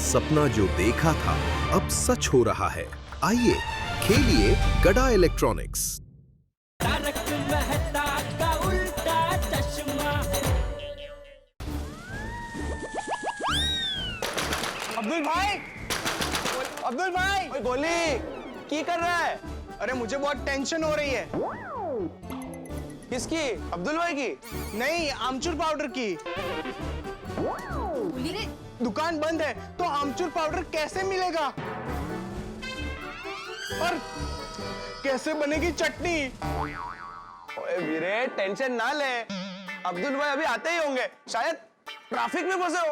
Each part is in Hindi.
सपना जो देखा था अब सच हो रहा है। आइए खेलिए गड़ा इलेक्ट्रॉनिक्स। तारक मेहता का उल्टा चश्मा। अब्दुल भाई, अब्दुल भाई, ओए गोली, की कर रहा है? अरे मुझे बहुत टेंशन हो रही है। किसकी? अब्दुल भाई की? नहीं, आमचूर पाउडर की। दुकान बंद है तो आमचूर पाउडर कैसे मिलेगा? और कैसे बनेगी चटनी? ओए वीरे, टेंशन ना ले, अब्दुल भाई अभी आते ही होंगे, शायद ट्रैफिक में फंसे हो।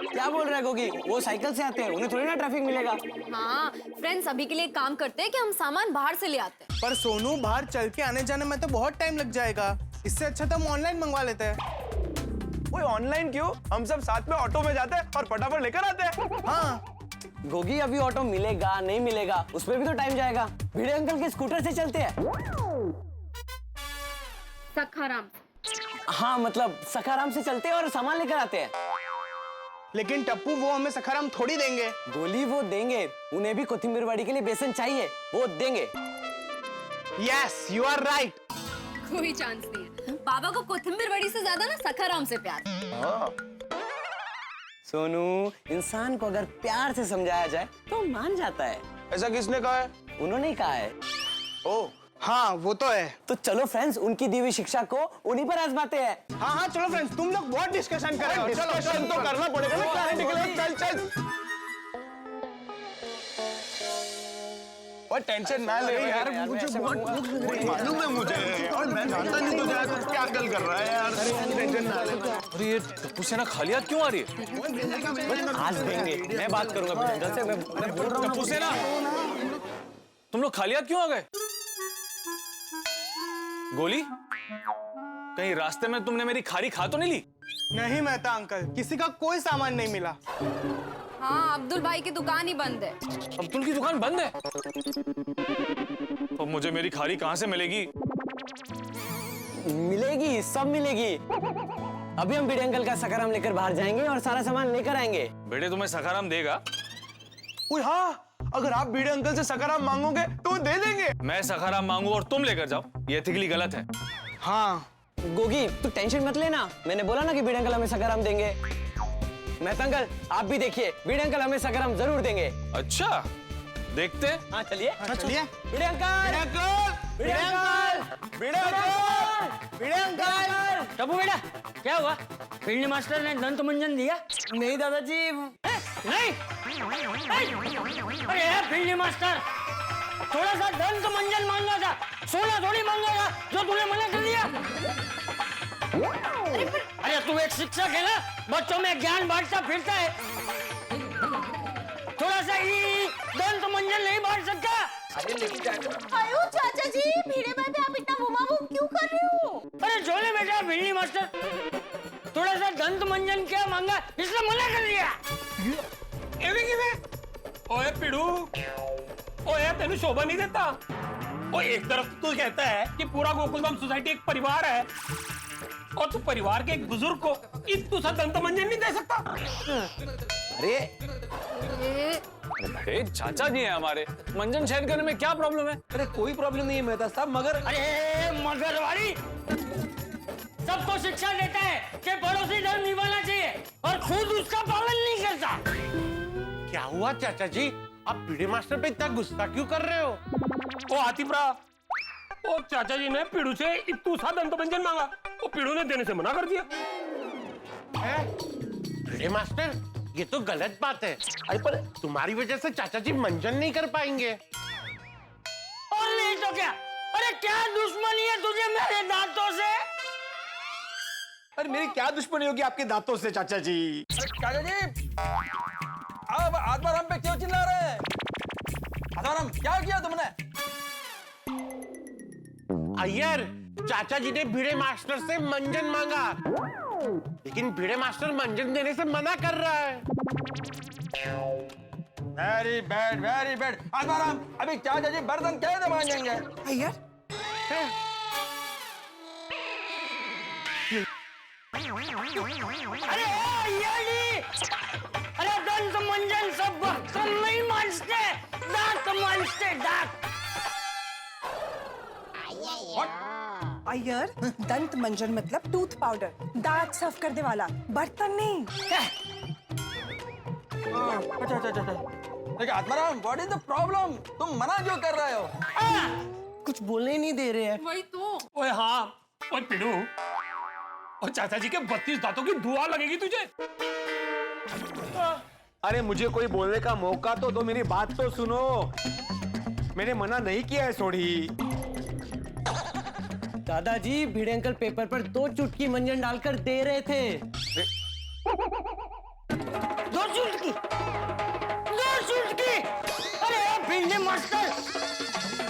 क्या बोल रहा है गोगी? वो साइकिल से आते हैं, उन्हें थोड़ी ना ट्रैफिक मिलेगा। हाँ फ्रेंड्स, अभी के लिए काम करते हैं कि हम सामान बाहर से ले आते हैं। पर सोनू, बाहर चल के आने जाने में तो बहुत टाइम लग जाएगा, इससे अच्छा तो हम ऑनलाइन मंगवा लेते हैं। ओए ऑनलाइन क्यों? हम सब साथ में ऑटो में जाते हैं और फटाफट लेकर आते हैं। हाँ गोगी, अभी ऑटो मिलेगा नहीं मिलेगा उसमें भी तो टाइम जाएगा। भिड़े अंकल के स्कूटर से चलते हैं। सखाराम। हाँ मतलब सखाराम से चलते हैं और सामान लेकर आते हैं। लेकिन टप्पू, वो हमें सखाराम थोड़ी देंगे। गोली वो देंगे, उन्हें भी कोथिंबीर वड़ी के लिए बेसन चाहिए, वो देंगे। Yes, you are right. कोई चांस नहीं है, बाबा को कोथिंबीर वड़ी से ज्यादा ना सखाराम से प्यार। सोनू, इंसान को अगर प्यार से समझाया जाए तो मान जाता है। ऐसा किसने कहा है? उन्होंने ही कहा है। ओ हाँ, वो तो है। तो चलो फ्रेंड्स, उनकी दी हुई शिक्षा को उन्हीं पर आजमाते हैं। हाँ हाँ चलो फ्रेंड्स, तुम लोग बहुत डिस्कशन कर रहे हो। डिस्कशन तो करना पड़ेगा ना, क्लैरिटी के लिए। चल चल। और टेंशन ना ले यार, मुझे बहुत मालूम है मुझे, और मैं जानता नहीं तुझे तो क्या गल कर रहा है यार। टेंशन ना ले। अरे ये टप्पू सेना खाली हाथ क्यों आ रही है? आज देंगे, मैं बात करूंगा भिड़े से। मैं बोल रहा हूँ टप्पू सेना, तुम लोग खाली हाथ क्यों आ गए? गोली, कहीं रास्ते में तुमने मेरी खारी खा तो नहीं ली? नहीं मेहता अंकल, किसी का कोई सामान नहीं मिला। हाँ, अब्दुल भाई की दुकान ही बंद है। अब्दुल की दुकान बंद है? अब मुझे मेरी खारी कहाँ से मिलेगी? मिलेगी, सब मिलेगी। अभी हम भिड़े अंकल का सखाराम लेकर बाहर जाएंगे और सारा सामान लेकर आएंगे। बेटे तुम्हें सखाराम देगा? ओए हाँ, अगर आप भिड़े अंकल से सखाराम मांगोगे तो वो दे देंगे। मैं सखाराम मांगू और तुम लेकर जाओ, ये एथिकली गलत है। हाँ गोगी, तू टेंशन मत लेना, मैंने बोला ना कि भिड़े अंकल हमें सखाराम देंगे। मेहता अंकल, आप भी देखिए, भिड़े अंकल हमें सखाराम जरूर देंगे। अच्छा, देखते हैं। हाँ चलिए। चलिए। भिड़े अंकल, भिड़े अंकल, भिड़े अंकल, भिड़े अंकल। टप्पू बेटा, क्या हुआ? फील्ड मास्टर ने दंत मंजन दिया? नहीं दादाजी। नहीं। अरे यार फील्ड मास्टर, थोड़ा सा दंत मंजन मांगा था, सोना थोड़ी मांगा था जो तूने मना कर दिया। अरे तू एक शिक्षक है ना, बच्चों में ज्ञान बांटता फिरता है, थोड़ा सा ही दंत मंजन नहीं बांट सकता? आयो चाचा जी, भिड़े भाई पे आप इतना बुमाबुम क्यों कर रहे हो? अरे झोले बेटा फील्ड मास्टर, थोड़ा सा दंत मंजन क्या मांगा, इसने मना कर दिया। ओए पिड़ू, ओए तेनू शोभा नहीं देता? ओ एक तरफ तू कहता है कि पूरा गोकुलधाम सोसाइटी एक परिवार है, और तू परिवार के एक बुजुर्ग को इतू सा दंत मंजन नहीं दे सकता? अरे अरे चाचा जी हैं हमारे, मंजन शेयर करने में क्या प्रॉब्लम है? अरे कोई प्रॉब्लम नहीं है मेहता साहब, मगर अरे मगरवाड़ी, सबको शिक्षा देता है कि पड़ोसी धर्म निभाना चाहिए और खुद उसका पालन नहीं करता। क्या हुआ चाचा जी, आप भिड़े मास्टर पे इतना गुस्सा क्यों कर रहे हो? ओ आतिफरा, ओ चाचा जी ने पिड़ू से इतू सा दंत मंजन मांगा, वो पिड़ू ने देने से मना कर दिया। भिड़े मास्टर, ये तो गलत बात है। अरे पर तुम्हारी वजह से चाचा जी मंजन नहीं कर पाएंगे। और नहीं तो क्या? अरे क्या दुश्मनी है तुझे मेरे दांतों से? अरे मेरी क्या दुश्मनी होगी आपके दांतों से चाचा जी? चाचा जी, आप आत्माराम पे क्यों चिल्ला रहे हैं? आत्माराम, क्या किया तुमने? अय्यर, चाचा जी ने भिड़े मास्टर से मंजन मांगा, लेकिन भिड़े मास्टर मंजन देने से मना कर रहा है। Very bad, very bad. Atmaram, अभी चाचा जी बर्तन कैसे मांजेंगे? अय्यर, अरे ये नहीं, अरे दंत मंजन सब नमस्ते डाक। अय्यर, दंत मंजन मतलब टूथ पाउडर, दांत साफ करने वाला, बर्तन नहीं। देखिए Atmaram, what is the problem? तुम मना क्यों कर रहे हो? कुछ बोलने ही नहीं दे रहे हैं। वही तो। ओए हाँ, ओए पिड़ू, और चाचा जी के 32 दांतों की दुआ लगेगी तुझे। अरे मुझे कोई बोलने का मौका तो दो, मेरी बात तो सुनो। मैंने मना नहीं किया है सोढ़ी। दादाजी, भिड़े अंकल पेपर पर 2 चुटकी मंजन डालकर दे रहे थे। 2 चुटकी, 2 चुटकी। अरे भिंडे मास्टर,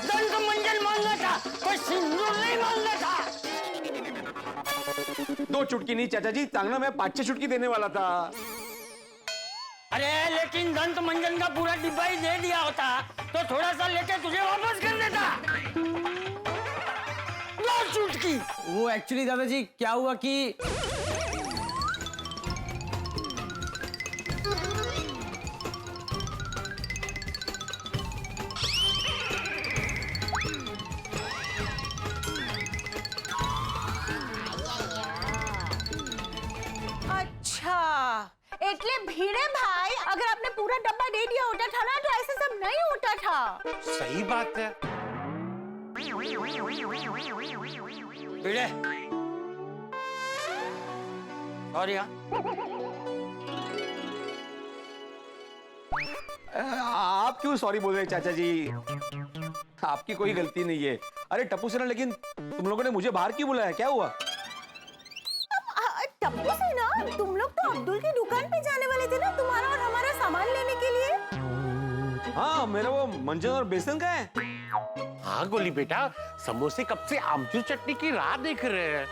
दंत मंजन मांगा था, कोई सिंदूर नहीं मांगा था। 2 चुटकी नहीं चाचा जी, चांगना मैं 5-6 चुटकी देने वाला था। अरे लेकिन दंत मंजन का पूरा डिब्बा ही दे दिया होता तो थोड़ा सा लेके तुझे वापस कर देता। 2 चुटकी। वो एक्चुअली दादाजी क्या हुआ कि अच्छा, એટલે ભીડે ભાઈ, अगर आपने पूरा डब्बा दे दिया होता था ना तो ऐसे सब नहीं होता था। सही बात है। भिड़े, और यार आप क्यों सॉरी बोल रहे हैं चाचा जी? आपकी कोई गलती नहीं है। अरे टप्पू सेना, लेकिन तुम लोगों ने मुझे बाहर क्यों बुलाया? क्या हुआ? टप्पू से ना, तुम लोग तो अब्दुल की दुकान पे जाने वाले थे ना, तुम्हारा और हमारा सामान लेने के लिए। हाँ, मेरा वो मंजन और बेसन का है। हाँ गोली बेटा, समोसे कब से आमचूर चटनी की राह देख रहे हैं।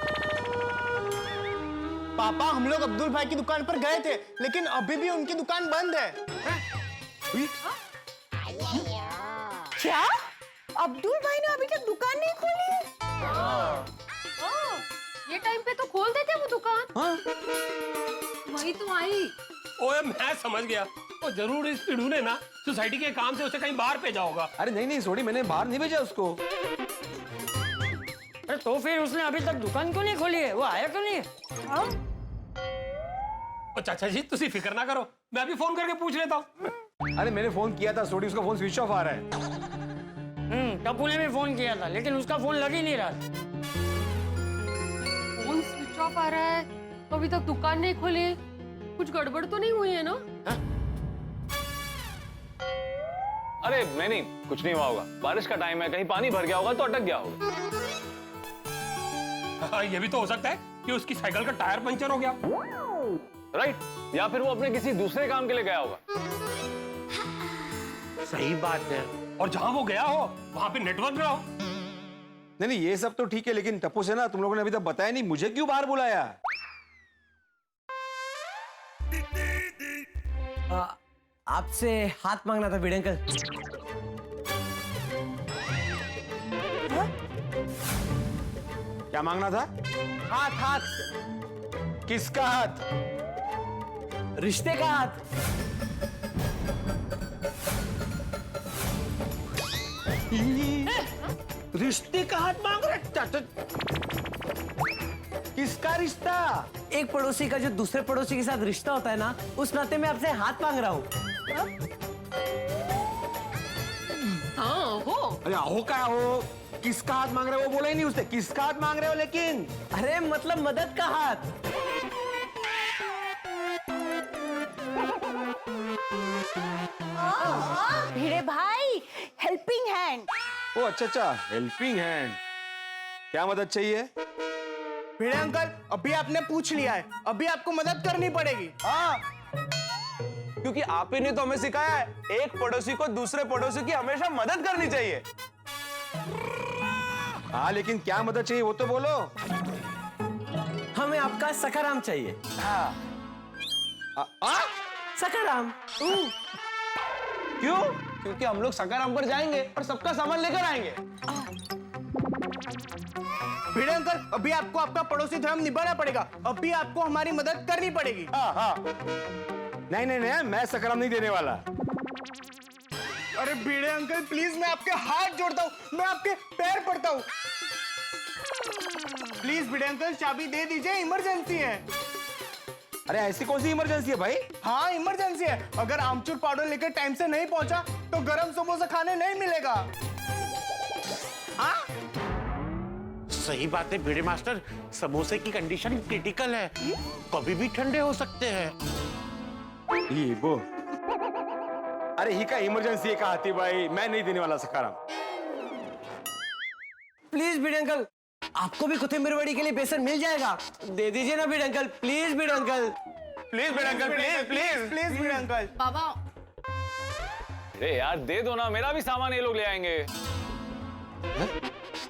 पापा, हम लोग अब्दुल भाई की दुकान पर गए थे, लेकिन अभी भी उनकी दुकान बंद है। क्या? अब्दुल भाई ने अभी तक दुकान नहीं खोली है? ये टाइम पे तो खोल देते वो दुकान। वही तो आई। ओए मैं समझ गया, वो जरूर इस पिड़ू ने ना सोसाइटी के काम से उसे कहीं बाहर भेजा होगा। अरे नहीं नहीं सोढ़ी, मैंने बाहर नहीं भेजा उसको। अरे तो फिर उसने अभी तक दुकान क्यों नहीं खोली है? वो आया क्यों नहीं है? और चाचा जी तुसी फिक्र ना करो, मैं अभी फोन करके पूछ लेता हूँ। अरे मैंने फोन किया था सोढ़ी, उसका फोन स्विच ऑफ आ रहा है। टप्पू ने भी फोन किया था, लेकिन उसका फोन लग ही नहीं रहा। फोन स्विच ऑफ आ रहा है, तो अभी तक दुकान नहीं खोली, कुछ गड़बड़ तो नहीं हुई है ना? अरे नहीं, कुछ नहीं हुआ होगा। बारिश का टाइम है, कहीं पानी भर गया होगा तो अटक गया होगा। हाँ, ये भी तो हो सकता है कि उसकी साइकिल का टायर पंचर हो गया। राइट, या फिर वो अपने किसी दूसरे काम के लिए गया होगा। सही बात है, और जहाँ वो गया हो वहाँ पे नेटवर्क ना हो। नहीं नहीं, ये सब तो ठीक है, लेकिन टप्पू सेना, तुम लोगों ने अभी तक बताया नहीं, मुझे क्यों बाहर बुलाया? आपसे हाथ मांगना था भिड़े अंकल। क्या मांगना था? हाथ हाथ। किसका हाथ? रिश्ते का हाथ। रिश्ते का हाथ मांग रहे? किसका रिश्ता? एक पड़ोसी का जो दूसरे पड़ोसी के साथ रिश्ता होता है ना, उस नाते मैं आपसे हाथ मांग रहा हूँ। हाँ हो। अरे हो क्या हो? किसका हाथ मांग रहे हो? वो बोला ही नहीं उसने। किसका हाथ मांग रहे हो? लेकिन अरे मतलब मदद का हाथ। भिड़े भाई, हेल्पिंग हैंड। ओ अच्छा, हेल्पिंग हैंड। क्या मदद चाहिए? भिड़े अंकल, अभी आपने पूछ लिया है, अभी आपको मदद करनी पड़ेगी। हाँ, क्योंकि आप ही ने तो हमें सिखाया है, एक पड़ोसी को दूसरे पड़ोसी की हमेशा मदद करनी चाहिए। हाँ, लेकिन क्या मदद चाहिए वो तो बोलो। हमें आपका सखाराम चाहिए। सखाराम। क्यों? क्योंकि हम लोग सकाराम पर जाएंगे और सबका सामान लेकर आएंगे। भिड़े अंकल, अभी आपको आपका पड़ोसी धर्म निभाना पड़ेगा, अभी आपको हमारी मदद करनी पड़ेगी। हाँ हाँ, नहीं नहीं नहीं, मैं सकराम नहीं देने वाला। अरे भिड़े अंकल प्लीज, मैं आपके हाथ जोड़ता हूँ, मैं आपके पैर पड़ता हूँ। प्लीज भिड़े अंकल चाबी दे दीजिए, इमरजेंसी है। अरे ऐसी कौन सी इमरजेंसी है भाई? हाँ इमरजेंसी है, अगर आमचूर पाउडर लेकर टाइम से नहीं पहुंचा तो गरम समोसा खाने नहीं मिलेगा। हाँ सही बात है भिड़े मास्टर, समोसे की कंडीशन क्रिटिकल है, कभी भी ठंडे हो सकते हैं। ये वो अरे ही का इमरजेंसी है कहा थी भाई, मैं नहीं देने वाला सखाराम। प्लीज भिड़े अंकल, आपको भी कोथिंबीर वड़ी के लिए बेसन मिल जाएगा, दे दीजिए ना Bhide uncle, please Bhide uncle. Please Bhide uncle, please please please Bhide uncle. बाबा अरे यार दे दो ना, मेरा भी सामान ये लोग ले आएंगे।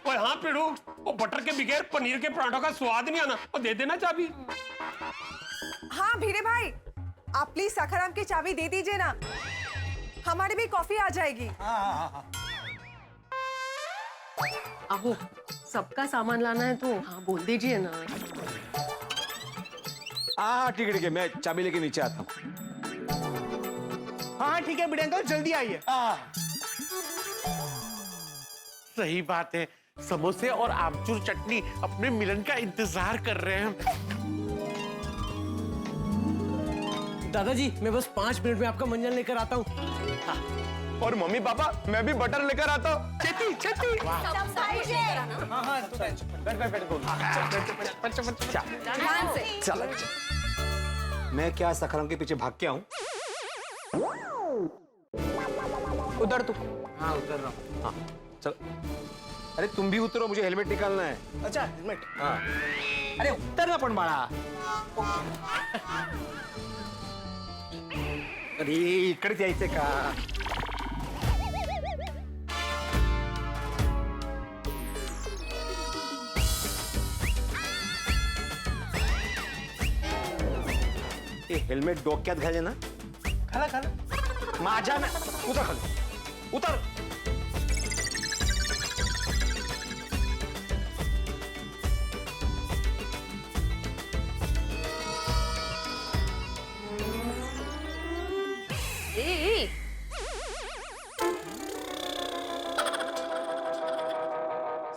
ओए हाँ पिड़ू, वो बटर के बगैर पनीर के पराठों का स्वाद नहीं आना, वो दे देना चाबी। हाँ भिड़े भाई, आप प्लीज सखाराम की चाबी दे दीजिए ना, हमारी भी कॉफी आ जाएगी। आहो, सबका सामान लाना है तो हाँ बोल दीजिए ना। हाँ ठीक है, मैं चाबी लेके नीचे आता हूँ। हाँ ठीक है भिड़े अंकल, जल्दी आइए। सही बात है, समोसे और आमचूर चटनी अपने मिलन का इंतजार कर रहे हैं। दादाजी मैं बस 5 मिनट में आपका मंजन लेकर आता हूँ। और मम्मी पापा मैं भी बटर लेकर आता हूँ। छेती छेती। चल मैं क्या सखाराम के पीछे भाग के आऊं? उधर तू। हाँ उतर रहा हूँ। हाँ चल, अरे तुम भी उतरो, मुझे हेलमेट निकालना है। अच्छा हेलमेट। हाँ अरे उतरना पण बाळा। अरे इकडेच यायचंय का? ते हेल्मेट डोक्यात घाले ना, खाला खाला माझ्या ना, उतर खाली उतर। ए,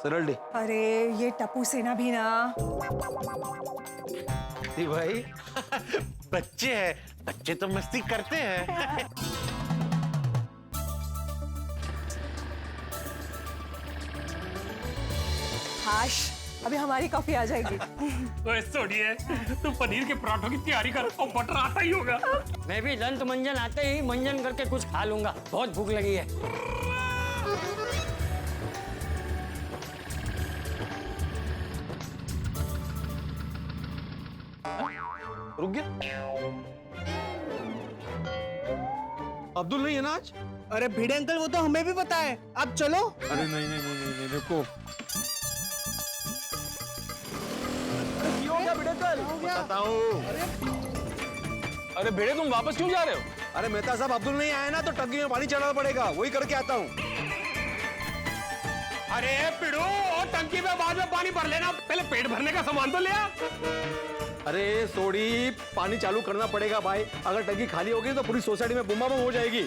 सरळ दे। अरे ये टप्पू सेना भी ना। भाई बच्चे हैं, बच्चे तो मस्ती करते हैं। हाश, अभी हमारी कॉफी आ जाएगी। तो छोड़िए, तू पनीर के पराठों की तैयारी कर, और बटर आता ही होगा। मैं भी दंत मंजन आते ही मंजन करके कुछ खा लूंगा, बहुत भूख लगी है। रुक गया? अब्दुल नहीं है ना आज? अरे भिड़े अंकल वो तो हमें भी पता है, आप चलो। अरे नहीं रुको। अरे भिड़े तुम वापस क्यों जा रहे हो? अरे मेहता साहब अब्दुल नहीं आया ना तो टंकी में पानी चढ़ाना पड़ेगा, वही करके आता हूँ। अरे पिड़ू, और टंकी में बाद में पानी भर लेना, पहले पेट भरने का सामान तो ले आ। अरे सोडी, पानी चालू करना पड़ेगा भाई, अगर टंकी खाली होगी तो पूरी सोसाइटी में बुमा बुम हो जाएगी।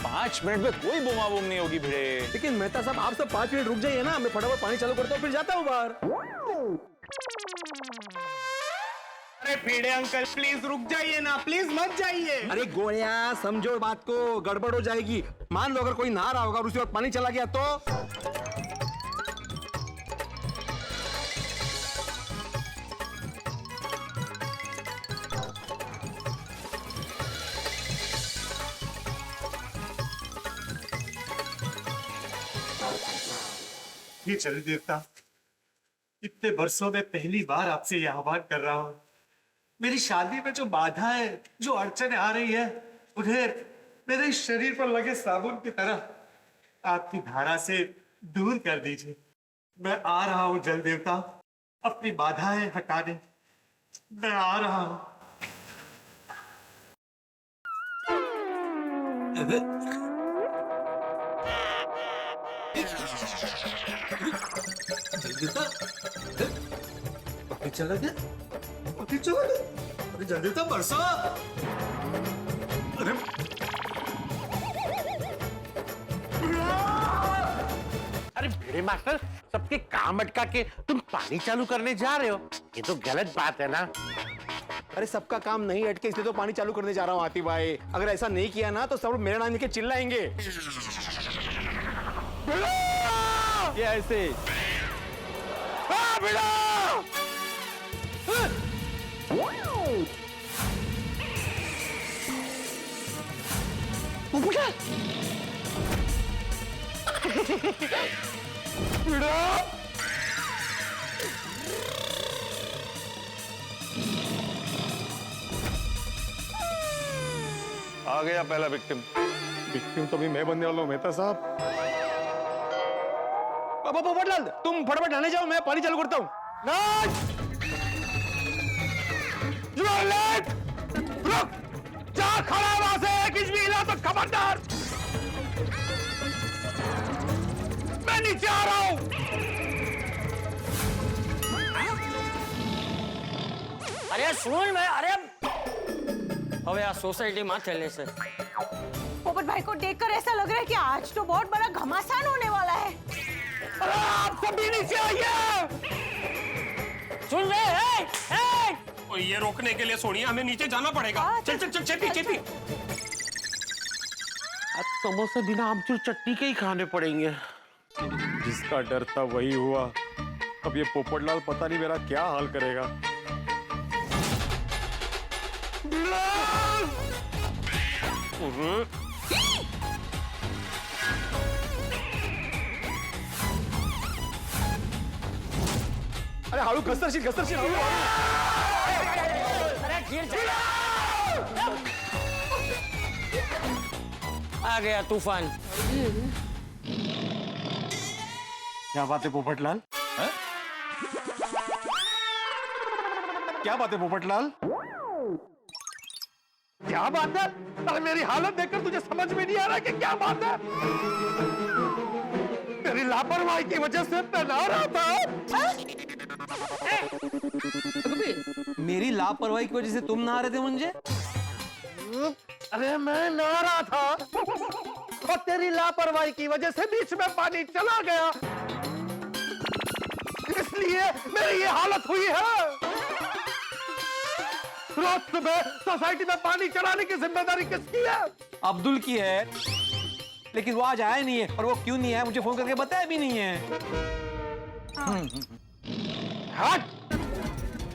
5 मिनट में कोई बुमा बुम नहीं होगी भिड़े। लेकिन मेहता साहब आप सब 5 मिनट रुक जाइए ना, मैं फटाफट पानी चालू करता हूँ फिर जाता हूँ बाहर। अरे भिड़े अंकल प्लीज रुक जाइए ना, प्लीज मत जाइए। अरे गोलिया समझो बात को, गड़बड़ हो जाएगी। मान लो अगर कोई नहा रहा होगा और उसी वक्त पानी चला गया तो? ये चल देवता, इतने वर्षों में पहली बार आपसे ये आह्वान कर रहा हूं। मेरी शादी में जो बाधा है, जो अड़चने आ रही है, उन्हें मेरे शरीर पर लगे साबुन की तरह आपकी धारा से दूर कर दीजिए। मैं आ रहा हूं जल देवता, अपनी बाधाएं हटाने मैं आ रहा हूं। चला गया, चला गया। अरे जल्दी तो बरसो। अरे अरे मास्टर, सबके काम अटका के तुम पानी चालू करने जा रहे हो, ये तो गलत बात है ना। अरे सबका काम नहीं अटके इसलिए तो पानी चालू करने जा रहा हूँ आतिफ भाई। अगर ऐसा नहीं किया ना तो सब मेरा नाम लेके चिल्लाएंगे। ये ऐसे आ गया पहला विक्टिम। विक्टिम तो भी मैं बनने वाला हूँ मेहता साहब। पोपटलाल, तुम फटाफट नहाने जाओ, मैं पानी चालू करता हूँ। रुक जा, खड़ा वहां से, एक इंच भी हिला तो खबरदार। मैं नीचे आ रहा हूँ। अरे सुन मैं, अरे હવે આ સોસાયટીમાં થયેલી છે। पोपट भाई को देखकर ऐसा लग रहा है कि आज तो बहुत बड़ा घमासान होने वाला है। अरे आप सभी नीचे आइए। सुन रहे हैं? और ये रोकने के लिए सोनिया हमें नीचे जाना पड़ेगा। चल चल चल छेती छेती। आज समोसे बिना आमचूर चटनी के ही खाने पड़ेंगे। जिसका डर था वही हुआ। अब ये पोपटलाल पता नहीं मेरा क्या हाल करेगा। अरे हालू घसरशील हालू। अरे गिर आ गया तूफान। क्या बात है पोपटलाल? क्या बात है पोपटलाल? क्या बात है? अरे मेरी हालत देखकर तुझे समझ में नहीं आ रहा कि क्या बात है? मेरी लापरवाही की वजह से मैं नहा रहा था। मेरी लापरवाही की वजह से तुम नहा रहे थे मुझे? अरे मैं नहा रहा था और तेरी लापरवाही की वजह से बीच में पानी चला गया, इसलिए मेरी ये हालत हुई है। रोज सुबह सोसाइटी में पानी चढ़ाने की जिम्मेदारी किसकी है? अब्दुल की है, लेकिन वो आज आया नहीं है। और वो क्यों नहीं है मुझे फोन करके बताया भी नहीं है। हट,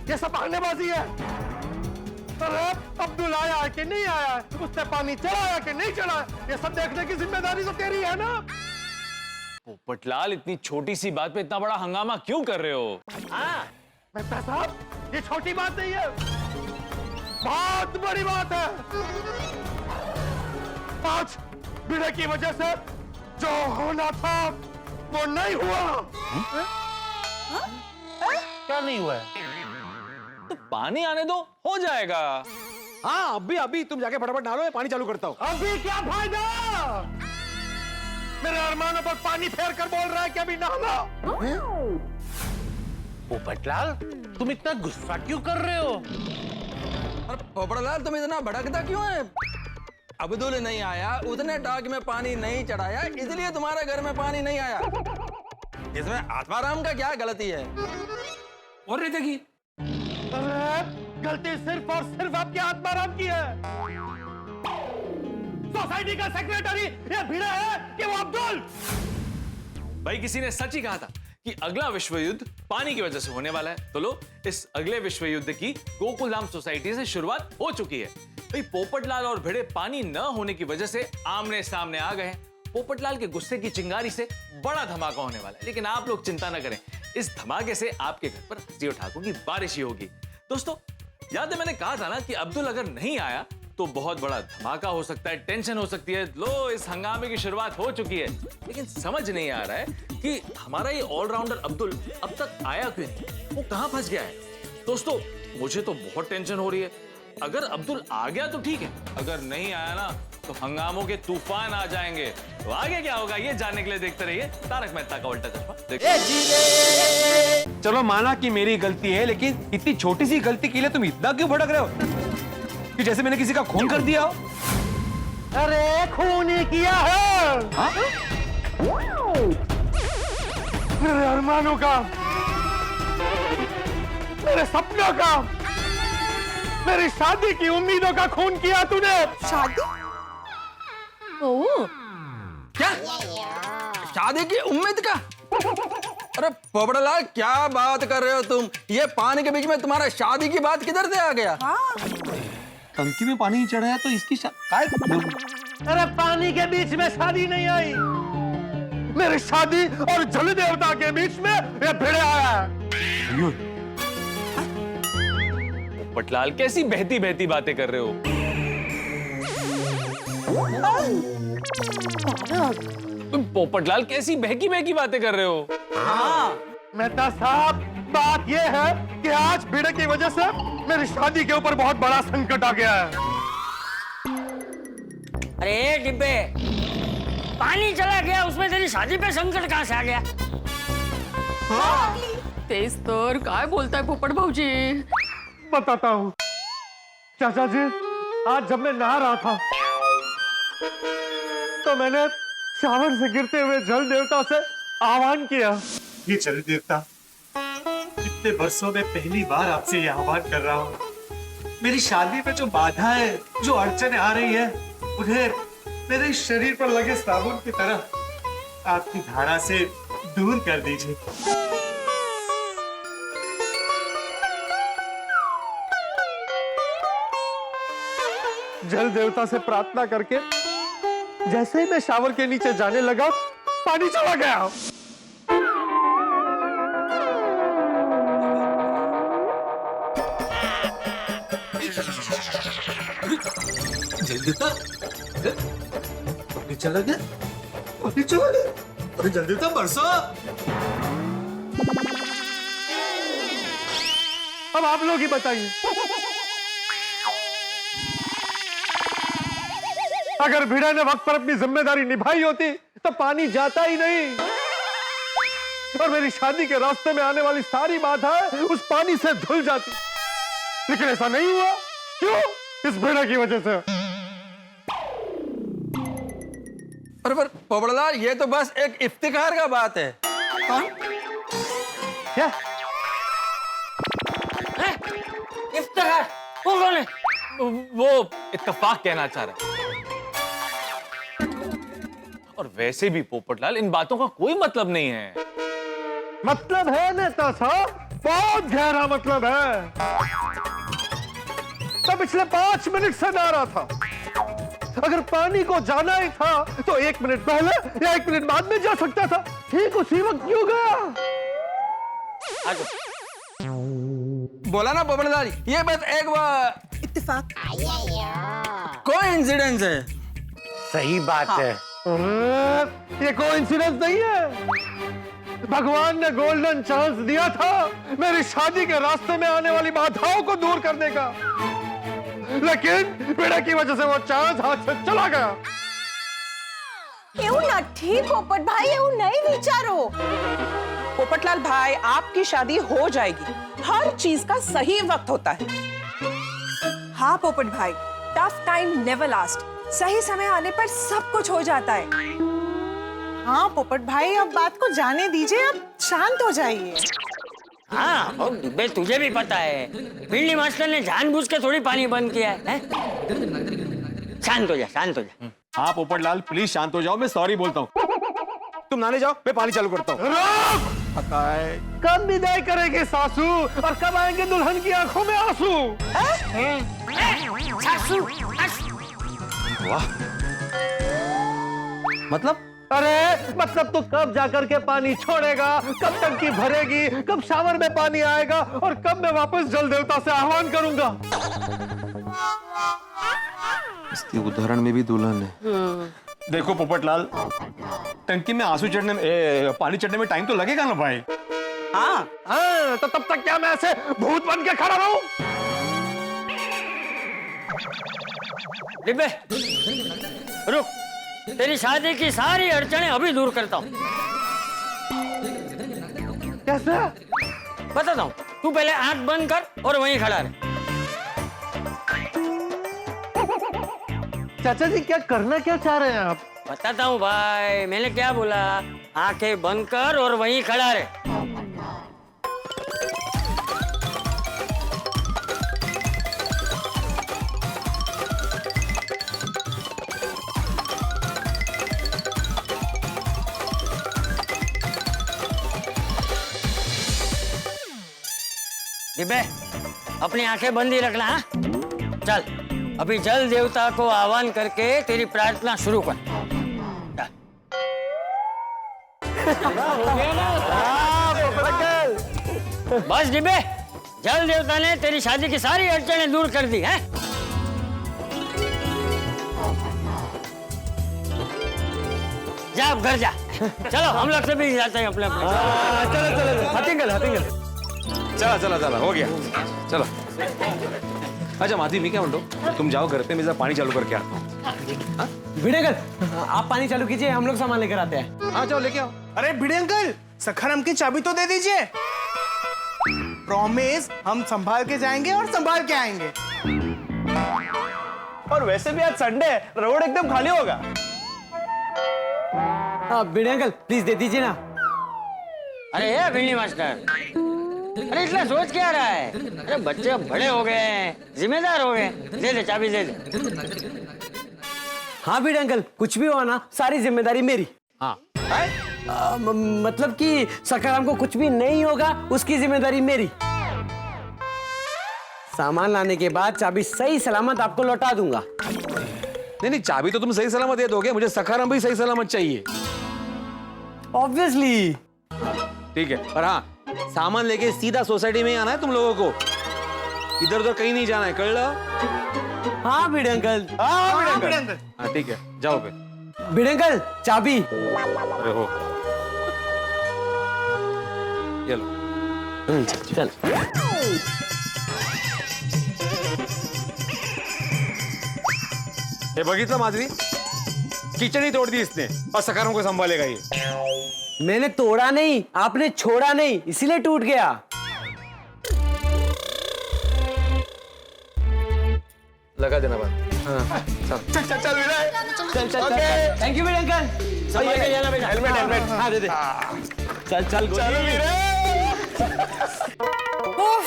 ये सब बहानेबाजी है। अरे अब्दुल आया है कि नहीं आया है, उसने पानी चढ़ाया कि नहीं चढ़ाया, ये सब देखने की जिम्मेदारी तो तेरी है ना। पोपटलाल, इतनी छोटी सी बात पे इतना बड़ा हंगामा क्यों कर रहे हो? मेहता साहब, ये छोटी बात नहीं है, बहुत बड़ी बात है। आज बीड़े की वजह से जो होना था वो नहीं हुआ। क्या नहीं हुआ है? तो पानी आने दो, हो जाएगा। हाँ, अभी तुम जाके फटाफट नहा लो, मैं पानी चालू करता हूँ। अभी क्या फायदा? मेरे अरमानों पर पानी फेर कर बोल रहा है कि अभी नहा लो। पोपटलाल, तुम इतना गुस्सा क्यों कर रहे हो? अरे पोपटलाल, तुम इतना भड़कता क्यों है? अब्दुल नहीं आया, उसने टाक में पानी नहीं चढ़ाया, इसलिए तुम्हारे घर में पानी नहीं आया। इसमें आत्माराम का क्या गलती है? और रहते की अरे गलती सिर्फ और सिर्फ आपके आत्माराम की है। सोसाइटी का सेक्रेटरी ये भिड़ा है कि वो अब्दुल? भाई, किसी ने सच ही कहा था कि अगला विश्व युद्ध पानी की वजह से होने वाला है। तो लो, इस अगले विश्व युद्ध की गोकुलधाम सोसाइटी से शुरुआत हो चुकी है। भाई, पोपटलाल और भिड़े पानी न होने की वजह से आमने सामने आ गए हैं। पोपटलाल के गुस्से की चिंगारी से बड़ा धमाका होने वाला है। लेकिन आप लोग चिंता न करें, इस धमाके से आपके घर पर हंसी और ठाकों की बारिश ही होगी। दोस्तों, याद है मैंने कहा था ना कि अब्दुल अगर नहीं आया तो बहुत बड़ा धमाका हो सकता है, टेंशन हो सकती है। लो, इस हंगामे की शुरुआत हो चुकी है, लेकिन समझ नहीं आ रहा है कि हमारा ये ऑलराउंडर अब्दुल अब तक आया क्यों नहीं, वो कहां फंस गया है। दोस्तों, मुझे तो बहुत टेंशन हो रही है। अगर अब्दुल आ गया तो ठीक है, अगर नहीं आया ना तो हंगामों के तूफान आ जाएंगे। तो आगे क्या होगा ये जानने के लिए देखते रहिए तारक मेहता का उल्टा चश्मा। चलो माना कि मेरी गलती है, लेकिन इतनी छोटी सी गलती के लिए तुम इतना क्यों भड़क रहे हो कि जैसे मैंने किसी का खून कर दिया हो? अरे खून ही किया है। मेरे अरमानों का, मेरे सपनों का, मेरी शादी की उम्मीदों का खून किया तूने। शादी? ओह, क्या शादी की उम्मीद का? अरे पोपड़लाल क्या बात कर रहे हो तुम? ये पानी के बीच में तुम्हारा शादी की बात किधर से आ गया? टंकी में पानी चढ़ाया तो इसकी अरे पानी के बीच में शादी नहीं आई, मेरी शादी और जल देवता के बीच में ये भिड़े आया है। पोपटलाल कैसी बहती बहती बातें कर रहे हो? पोपटलाल कैसी बहकी बहकी बातें कर रहे हो? मेहता साहब, बात यह है कि आज भिड़े की वजह से मेरी शादी के ऊपर बहुत बड़ा संकट आ गया है। अरे डिब्बे, पानी चला गया, उसमें तेरी शादी पे संकट कहां से आ गया? तेज तर काय बोलताय पोपट भाऊजी? बताता हूँ चाचा जी, आज जब मैं नहा रहा था तो मैंने शावर से गिरते हुए जल देवता से आह्वान किया। ये जल देवता, इतने वर्षों में पहली बार आपसे ये आह्वान कर रहा हूँ, मेरी शादी में जो बाधा है, जो अड़चने आ रही है, उन्हें मेरे शरीर पर लगे साबुन की तरह आपकी धारा से दूर कर दीजिए। जल देवता से प्रार्थना करके जैसे ही मैं शावर के नीचे जाने लगा, पानी चला गया। जल देवता पानी चला गया, पानी चला गया। अरे जल देवता बरसो। अब आप लोग ही बताइए, अगर भिड़ा ने वक्त पर अपनी जिम्मेदारी निभाई होती तो पानी जाता ही नहीं और मेरी शादी के रास्ते में आने वाली सारी बाधाएं उस पानी से धुल जाती। लेकिन ऐसा नहीं हुआ। क्यों? इस भिड़ा की वजह से। पर पोपड़लाल, ये तो बस एक इफ्तिखार का बात है। क्या इफ्तिखार? कौन है? वो इत्तेफाक कहना चाह रहा है। और वैसे भी पोपटलाल, इन बातों का कोई मतलब नहीं है। मतलब है नेता साहब, बहुत गहरा मतलब है। तो पिछले 5 मिनट से नहा रहा था। अगर पानी को जाना ही था तो 1 मिनट पहले या 1 मिनट बाद में जा सकता था। ठीक उसी वक्त क्यों गया? बोला ना पोपड़लाल, ये बस एक इत्तेफाक, कोइंसिडेंस है। सही बात है। ये कोइंसिडेंस नहीं है। भगवान ने गोल्डन चांस दिया था मेरी शादी के रास्ते में आने वाली बाधाओं को दूर करने का, लेकिन पीड़ा की वजह से वो चांस हाथ से चला गया। એવું નથી પોપટ ભાઈ, એવું नहीं विचारो। पोपटलाल भाई, आपकी शादी हो जाएगी। हर चीज का सही वक्त होता है। हाँ पोपट भाई, टफ टाइम नेवर लास्ट। सही समय आने पर सब कुछ हो जाता है। हाँ पोपट भाई, अब बात को जाने दीजिए, अब शांत हो जाइए। हाँ, और डिब्बे तुझे भी पता है, बिल्ली मास्टर ने जानबूझ के थोड़ी पानी बंद किया है। शांत हो जा, शांत हो जा। हाँ पोपटलाल, प्लीज शांत हो जाओ, मैं सॉरी बोलता हूँ। तुम नहाने जाओ, मैं पानी चालू करता हूँ। पता है कब विदाई करेगी सासू और कब आएंगे दुल्हन की आंखों में आंसू? सासू, वाह, मतलब? अरे मतलब तू कब जाकर के पानी छोड़ेगा, कब टंकी भरेगी, कब शावर में पानी आएगा और कब मैं वापस जल देवता से आह्वान करूंगा। इसके उदाहरण में भी दुल्हन है। देखो पोपटलाल, टंकी में आंसू चढ़ने में, पानी चढ़ने में टाइम तो लगेगा ना भाई। हाँ, तो तब तक क्या मैं ऐसे भूत बन के खड़ा रहूं? डिब्बे, रुक, तेरी शादी की सारी अड़चनें अभी दूर करता हूँ। कैसे? बताता हूँ, तू पहले आंख बंद कर और वहीं खड़ा रह। चाचा जी, क्या करना क्या चाह रहे हैं आप? बताता हूँ भाई, मैंने क्या बोला। आंखें बंद कर और वहीं खड़ा रहे। दिबे, अपनी आंखें बंद ही रखना। हाँ? चल, अभी जल देवता को आह्वान करके तेरी प्रार्थना शुरू कर। बस डिबे, जल देवता ने तेरी शादी की सारी अड़चनें दूर कर दी हैं। जा अब घर जा। चलो हम लोग से भी जाते हैं अपने अपने। चलो चलो हटिंगल हटिंगल चला चला चला हो गया चलो। अच्छा माधवी मैं क्या बोलता, तुम जाओ घर पे, मैं पानी चालू करके आता हूँ। भिड़े अंकल आप पानी चालू कीजिए, हम लोग सामान लेकर आते हैं। हाँ जाओ लेके आओ। अरे भिड़े अंकल, सखाराम की चाबी तो दे दीजिए। प्रॉमिस, हम संभाल के जाएंगे और संभाल के आएंगे। और वैसे भी आज संडे है, रोड एकदम खाली होगा। हाँ भिड़े अंकल प्लीज दे दीजिए ना। अरे ये भिंडी मास्टर, अरे इतना सोच क्या रहा है? अरे बच्चे अब बड़े हो गए हैं, जिम्मेदार हो गए। दे दे चाबी दे दे। हाँ भिड़े अंकल, कुछ भी हो ना सारी जिम्मेदारी मेरी। हाँ मतलब कि सखाराम को कुछ भी नहीं होगा उसकी जिम्मेदारी मेरी। सामान लाने के बाद चाबी सही सलामत आपको लौटा दूंगा। नहीं नहीं, चाबी तो तुम सही सलामत दे दोगे, मुझे सखाराम भी सही सलामत चाहिए। ऑब्वियसली। ठीक है, और हाँ सामान लेके सीधा सोसाइटी में ही आना है तुम लोगों को, इधर उधर कहीं नहीं जाना है, कर लो। हाँ भिड़े अंकल। हाँ भिड़े अंकल। हाँ ठीक है, जाओ फिर। भिड़े अंकल चाबी। अरे हो ये लो। चल ये बगीचा माधवी, किचन ही तोड़ दी इसने और सखाराम को संभालेगा ये। मैंने तोड़ा नहीं, आपने छोड़ा नहीं, इसीलिए टूट गया। लगा देना बात। हाँ चल चल चल विनय, चल चल चल। Thank you Bhide uncle. संभाल के जाना बेटा। Helmet helmet. हाँ दे दे। चल चल चलो विनय। उफ,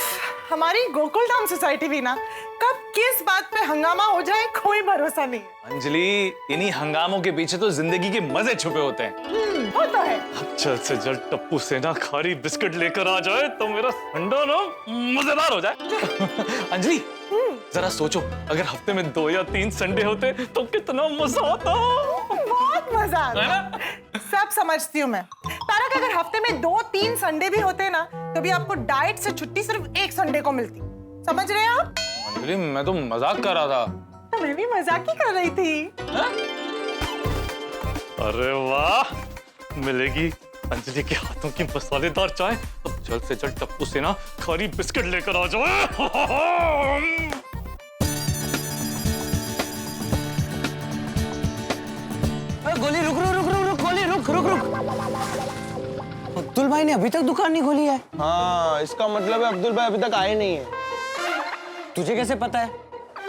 हमारी गोकुल धाम सोसाइटी भी ना कब किस बात पे हंगामा हो जाए कोई भरोसा नहीं है। अंजलि, इन्हीं हंगामों के पीछे तो जिंदगी के मजे छुपे होते हैं। होता है। अब जल्द से जल्द टप्पू से ना खारी बिस्किट लेकर आ जाए तो मेरा संडे ना मजेदार हो जाए। अंजलि जरा सोचो, अगर हफ्ते में 2 या 3 संडे होते तो कितना मजा आता। बहुत मजा आता। सब समझती हूँ मैं। तारक, अगर हफ्ते में 2-3 संडे भी होते ना तो भी आपको डाइट से छुट्टी सिर्फ 1 संडे को मिलती। समझ रहे हैं आप? अंजलि मैं तो मजाक कर रहा था। तो मैं भी मजाक ही कर रही थी। अरे वाह, मिलेगी अंजलि के हाथों की मसालेदार चाय। अब जल्द से जल्द टप्पू से ना खारी बिस्किट लेकर आ जाओ। गोली रुक रुक रुक रुक रुक गोली रुक रुक रुक। अब्दुल भाई ने अभी तक दुकान नहीं खोली है। हाँ, इसका मतलब है अब्दुल भाई अभी तक आए नहीं है। तुझे कैसे पता है?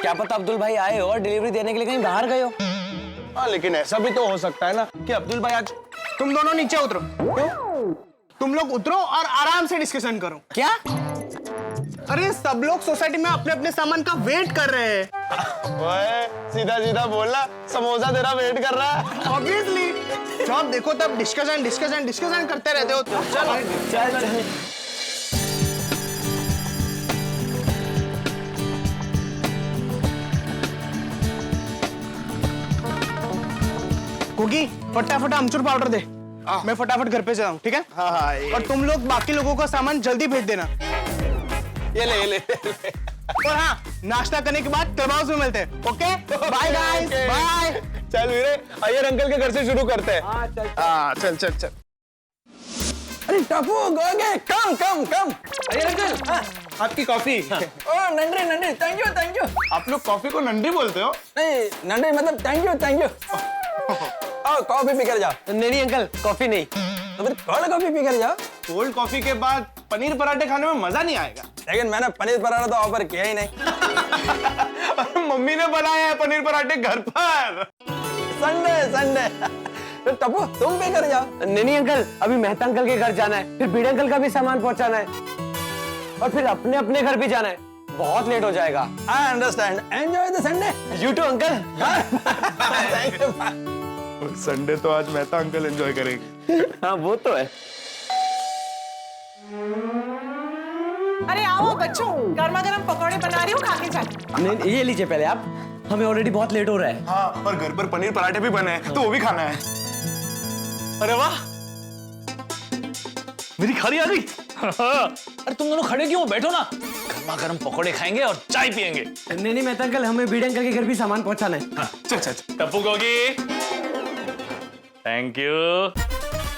क्या पता अब्दुल भाई आए और डिलीवरी देने के लिए कहीं बाहर गए हो। हाँ, लेकिन ऐसा भी तो हो सकता है ना कि अब्दुल भाई आज। तुम दोनों नीचे उतरो। क्यों? तुम लोग उतरो और आराम से डिस्कशन करो। क्या? अरे सब लोग सोसाइटी में अपने अपने सामान का वेट कर रहे हैं। ओए, सीधा सीधा बोलना, समोसा तेरा वेट कर रहा है। ऑब्वियसली, जब देखो तब डिस्कशन डिस्कशन डिस्कशन करते रहते हो। चलो चल चल। कुकी, फटाफट अमचूर पाउडर दे। मैं फटाफट घर पे जाऊँ, ठीक है? हाँ हाँ। और तुम लोग बाकी लोगों का सामान जल्दी भेज देना। ये ले ये ले। और हाँ, नाश्ता करने के बाद क्लब हाउस में मिलते हैं। Okay, bye guys, bye. चल वीरे, अय्यर अंकल के घर से शुरू करते हैं। हाँ चल चल चल। अरे Tappu, Goge, come come come. Iyer uncle, आपकी कॉफी। ओ नंडरी नंडरी, थैंक यू। आप लोग कॉफी को नंडी बोलते हो? नहीं, नंडरी मतलब थैंक यू। आओ कॉफी पी कर जाओ। नहीं अंकल, कॉफी नहीं। तो फिर कोल्ड कॉफी पी कर जाओ। कोल्ड कॉफी के बाद पनीर पराठे खाने में मजा नहीं आएगा। लेकिन मैंने पनीर पराठा तो ऑफर किया ही नहीं। मम्मी ने बनाया है पनीर पराठे घर पर। संडे तो टप्पू तुम पे कर जाओ। नहीं अंकल, अभी मेहता अंकल के घर जाना है, फिर भिड़े अंकल का भी सामान पहुंचाना है और फिर अपने अपने घर भी जाना है, बहुत लेट हो जाएगा। I understand, enjoy the Sunday. You too uncle. Sunday तो आज मेहता अंकल एंजॉय करेंगे। हाँ वो तो है। अरे आओ बच्चों, गर्मा गर्म पकौड़े बना रही हूँ, खा के जाओ। नहीं ये लीजिए पहले आप, हमें ऑलरेडी बहुत लेट हो रहा है। हाँ, और घर पर पनीर पराठे भी बने हैं तो वो भी खाना है। अरे वाह, मेरी खारी आ गई। अरे तुम दोनों खड़े क्यों, बैठो ना, गर्मा गर्म पकौड़े खाएंगे और चाय पियेंगे। नहीं मेहता अंकल, हमें भिड़े अंकल के घर भी सामान पहुंचाना है। हाँ, चल Tappu Gogi, thank you.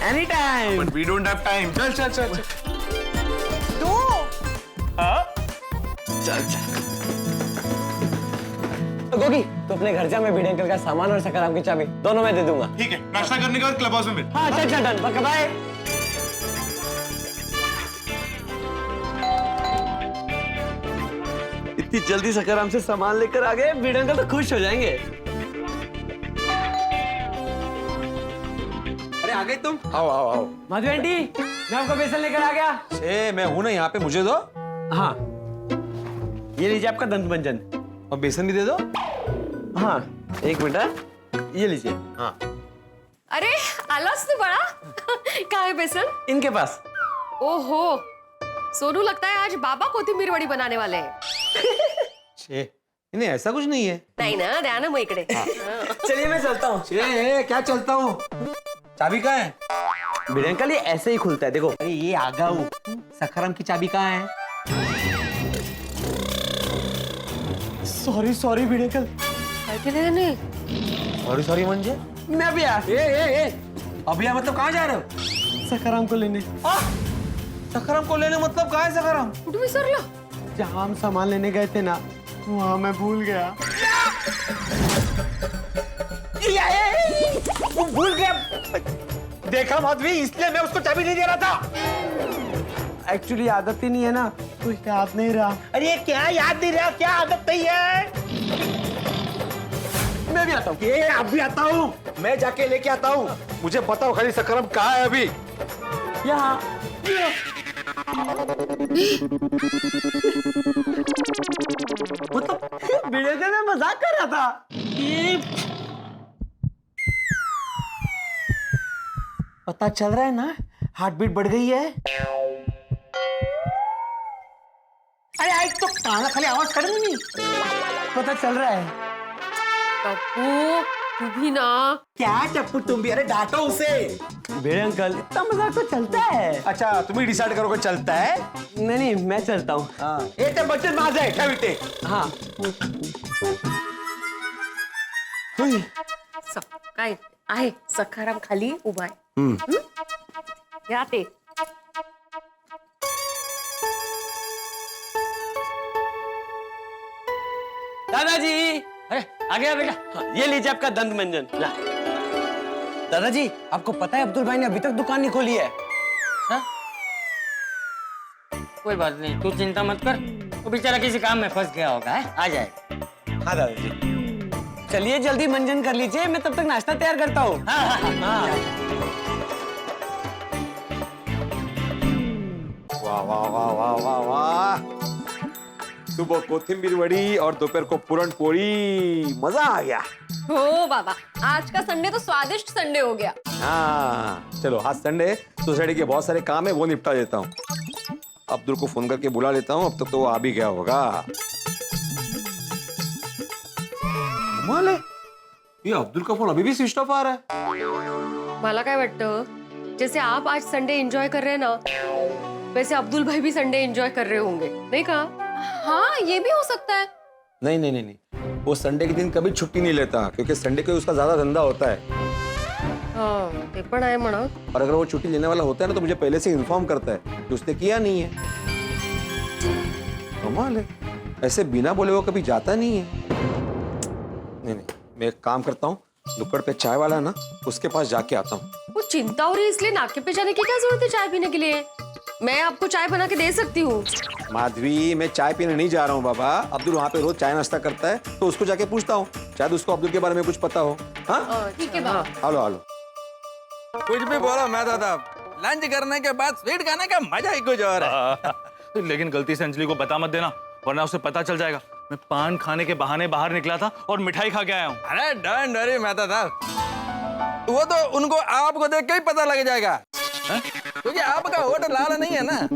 Any time. But we don't have time. चल चल चल चल। दो। हाँ चल गोगी, तो अपने घर जा, मैं भिड़े अंकल का सामान और सकाराम की चाबी दोनों में दे दूंगा। ठीक है, नाश्ता करने के बाद क्लब हाउस में मिल। हाँ चल डन, पक्का बाय। इतनी जल्दी सकाराम से सामान लेकर आ गए, भिड़े अंकल तो खुश हो जाएंगे। अरे आ गए तुम? आओ आओ आओ। माधवी आंटी, मैं आपको बेसन लेकर आ गया। ए, मैं हूं ना यहाँ पे, मुझे दो। हाँ ये लीजिए आपका दंत मंजन। और बेसन भी दे दो। हाँ एक मिनट, ये लीजिए। हाँ अरे आलस तो बड़ा। कहाँ है बेसन? इनके पास। ओहो, सोनू लगता है आज बाबा कोथिंबीर वड़ी बनाने वाले हैं। नहीं ऐसा कुछ नहीं है। नहीं ना, ध्यान मग इकडे। चलिए मैं चलता हूँ। क्या चलता हूँ? चाबी कहाँ है? भिड़े अंकल ये ऐसे ही खुलता है, देखो। अरे ये आगा हूँ, सखाराम की चाबी कहाँ है? सॉरी भिड़े अंकल। सॉरी म्हणजे? मैं भी आ। अभी मतलब कहाँ जा रहे हो? सकाराम को लेने। सखाराम को लेने मतलब कहाँ है सखाराम? कुठे विसरला? जहाँ हम सामान लेने गए थे ना, वहाँ मैं भूल गया। वो भूल गया। देखा माधवी, इसलिए मैं उसको चाबी नहीं दे रहा था। एक्चुअली आदत ही नहीं है ना, कुछ याद नहीं रहा। अरे ये क्या याद नहीं रहा, क्या आदत नहीं है? मैं भी आता हूँ। ये अब भी आता हूँ, मैं जाके लेके आता हूँ। मुझे बताओ खाली सखाराम कहाँ है अभी? यहाँ। मतलब भिड़े अंकल मैं मजाक कर रहा था। पता चल रहा है ना, हार्ट बीट बढ़ गई है। अरे आज तो काला खाली आवाज कर नहीं। पता चल रहा है। टप्पू तू भी ना। क्या टप्पू तुम भी? अरे डांटो उसे। भिड़े अंकल इतना मजाक तो चलता है। अच्छा तुम ही डिसाइड करोगे चलता है? नहीं मैं चलता हूँ। ये तो बटन माझा है क्या बेटे? हाँ काय आहे, सखाराम खाली उभा आहे। या ते दादाजी। अरे आ गया बेटा। हाँ, ये लीजिए आपका दंत मंजन। ला। दादाजी आपको पता है अब्दुल भाई ने अभी तक दुकान नहीं खोली है। हाँ? कोई बात नहीं, तू चिंता मत कर, वो बेचारा किसी काम में फंस गया होगा, है? आ जाएगा। हाँ दादाजी। चलिए जल्दी मंजन कर लीजिए, मैं तब तक नाश्ता तैयार करता हूँ। हाँ। वाह वाह वाह वाह वाह वाह। सुबह कोथिंबीर वड़ी और दोपहर को पूरन पोड़ी, मजा आ गया। हो बाबा, आज का संडे तो स्वादिष्ट संडे हो गया। हाँ चलो आज संडे, सोसाइटी के बहुत सारे काम है वो निपटा देता हूँ। अब्दुल को फोन करके बुला लेता हूँ, अब तक तो वो आ भी गया होगा। कमाल है, ये अब्दुल का फोन अभी भी स्विच ऑफ आ रहा है। मला काय वाटतं, जैसे आप आज संडे एंजॉय कर रहे हैं ना, वैसे अब्दुल भाई भी संडे एंजॉय कर रहे होंगे, नहीं कहा? हाँ ये भी हो सकता है। नहीं नहीं नहीं नहीं, वो संडे के दिन कभी छुट्टी नहीं लेता, क्योंकि संडे को उसका ज्यादा धंधा होता है। हाँ ते पण आहे म्हणा। और अगर वो छुट्टी लेने वाला होता है ना तो मुझे पहले से इन्फॉर्म करता है, तो उसने किया नहीं है। कमाल है, ऐसे बिना बोले वो कभी जाता नहीं है। नहीं नहीं, मैं एक काम करता हूँ, नुक्कड़ पे चाय वाला है ना, उसके पास जाके आता हूँ। वो चिंता हो रही है इसलिए नाके पे जाने की क्या जरूरत है चाय पीने के लिए? मैं आपको चाय बना के दे सकती हूँ। माधवी मैं चाय पीने नहीं जा रहा हूँ बाबा, अब्दुल वहाँ पे रोज चाय नाश्ता करता है, तो उसको जाके पूछता हूँ, शायद उसको अब्दुल के बारे में कुछ पता हो। हाँ ठीक है बाबा। Hello hello. कुछ भी बोलो मेहता साहब, लंच करने के बाद स्वीट खाने का मजा ही कुछ और है। लेकिन गलती से अंजलि को बता मत देना, वरना उसे पता चल जाएगा मैं पान खाने के बहाने बाहर निकला था और मिठाई खा के आया हूँ। अरे डोंट वरी मेहता साहब, वो तो उनको आपको देख के ही पता लग जाएगा, क्योंकि आपका होटल लाल नहीं है ना।